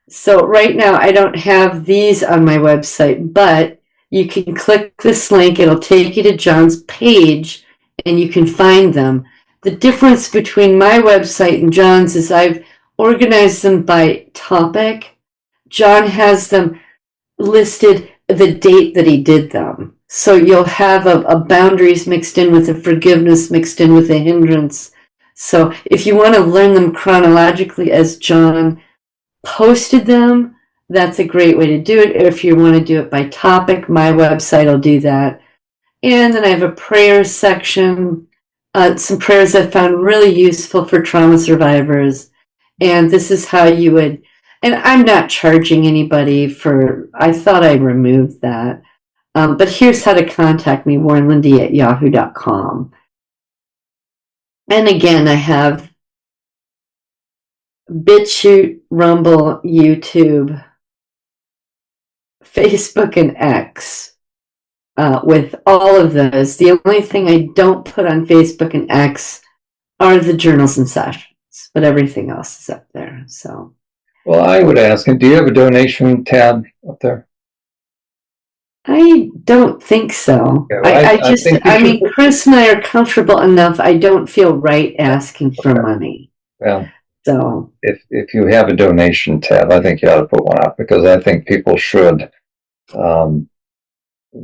So right now I don't have these on my website, but you can click this link. It'll take you to Jon's page and you can find them. The difference between my website and Jon's is I've organized them by topic. Jon has them listed the date that he did them. So you'll have a boundaries mixed in with a forgiveness mixed in with a hindrance. So if you want to learn them chronologically as Jon posted them, that's a great way to do it. If you want to do it by topic, my website will do that. And then I have a prayer section, some prayers I found really useful for trauma survivors. And this is how you would, and I'm not charging anybody for, I thought I removed that. But here's how to contact me, warrenlindy@yahoo.com. And again, I have BitChute, Rumble, YouTube, Facebook, and X. With all of those, the only thing I don't put on Facebook and X are the journals and sessions, but everything else is up there. So, Well, I would ask, do you have a donation tab up there? I don't think so. Yeah, well, I mean, Chris and I are comfortable enough. I don't feel right asking for money. Well, so if you have a donation tab, I think you ought to put one up, because I think people should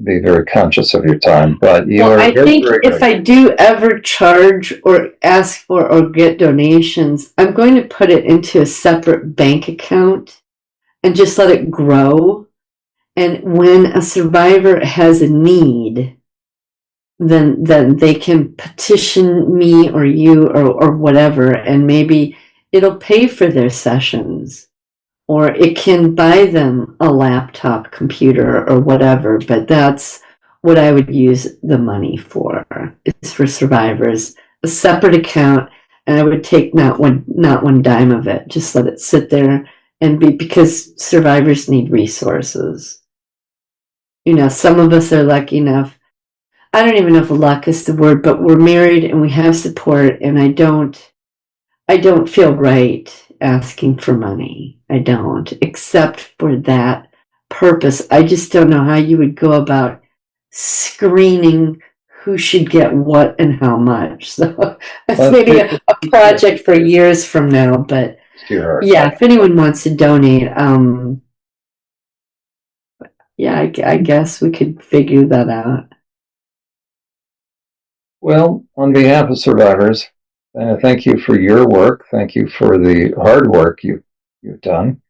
be very conscious of your time. But I think if I do ever charge or ask for or get donations, I'm going to put it into a separate bank account and just let it grow. And when a survivor has a need, then they can petition me or you or whatever, and maybe it'll pay for their sessions, or it can buy them a laptop, computer, or whatever. But that's what I would use the money for, is for survivors, a separate account, and I would take not one dime of it, just let it sit there and be, because survivors need resources. You know, some of us are lucky enough, I don't even know if luck is the word, but we're married and we have support, and I don't feel right asking for money. I don't, except for that purpose. I just don't know how you would go about screening who should get what and how much. So that's maybe a project for years from now, but yeah, if anyone wants to donate, yeah, I guess we could figure that out. Well, on behalf of survivors, thank you for your work. Thank you for the hard work you've done,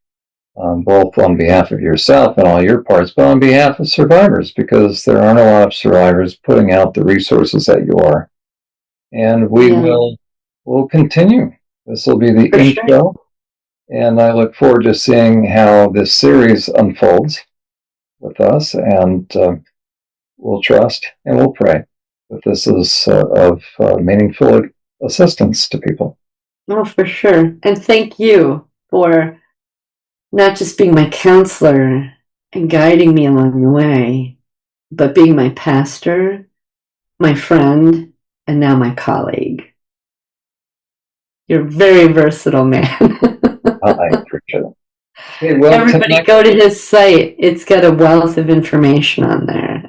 both on behalf of yourself and all your parts, but on behalf of survivors, because there aren't a lot of survivors putting out the resources that you are. And we'll continue. This will be the intro, sure. And I look forward to seeing how this series unfolds with us, and we'll trust and we'll pray that this is of meaningful assistance to people. Oh, for sure. And thank you for not just being my counselor and guiding me along the way, but being my pastor, my friend, and now my colleague. You're a very versatile man. I appreciate it. Okay, well, everybody go to his site. It's got a wealth of information on there.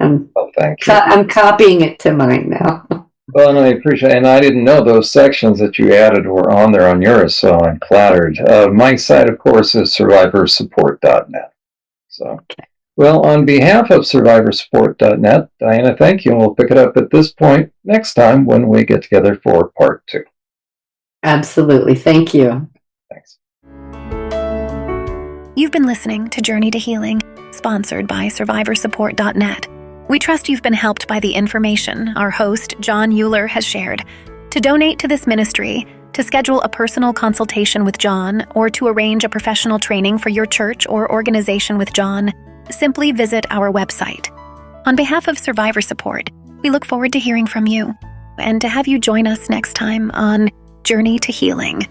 Thank you. I'm copying it to mine now. Well, and I appreciate it. And I didn't know those sections that you added were on there on yours, so I'm flattered. My site, of course, is SurvivorSupport.net. So, okay. Well, on behalf of SurvivorSupport.net, Diana, thank you. And we'll pick it up at this point next time when we get together for part 2. Absolutely. Thank you. Thanks. You've been listening to Journey to Healing, sponsored by SurvivorSupport.net. We trust you've been helped by the information our host, Jon Uhler, has shared. To donate to this ministry, to schedule a personal consultation with Jon, or to arrange a professional training for your church or organization with Jon, simply visit our website. On behalf of Survivor Support, we look forward to hearing from you and to have you join us next time on Journey to Healing.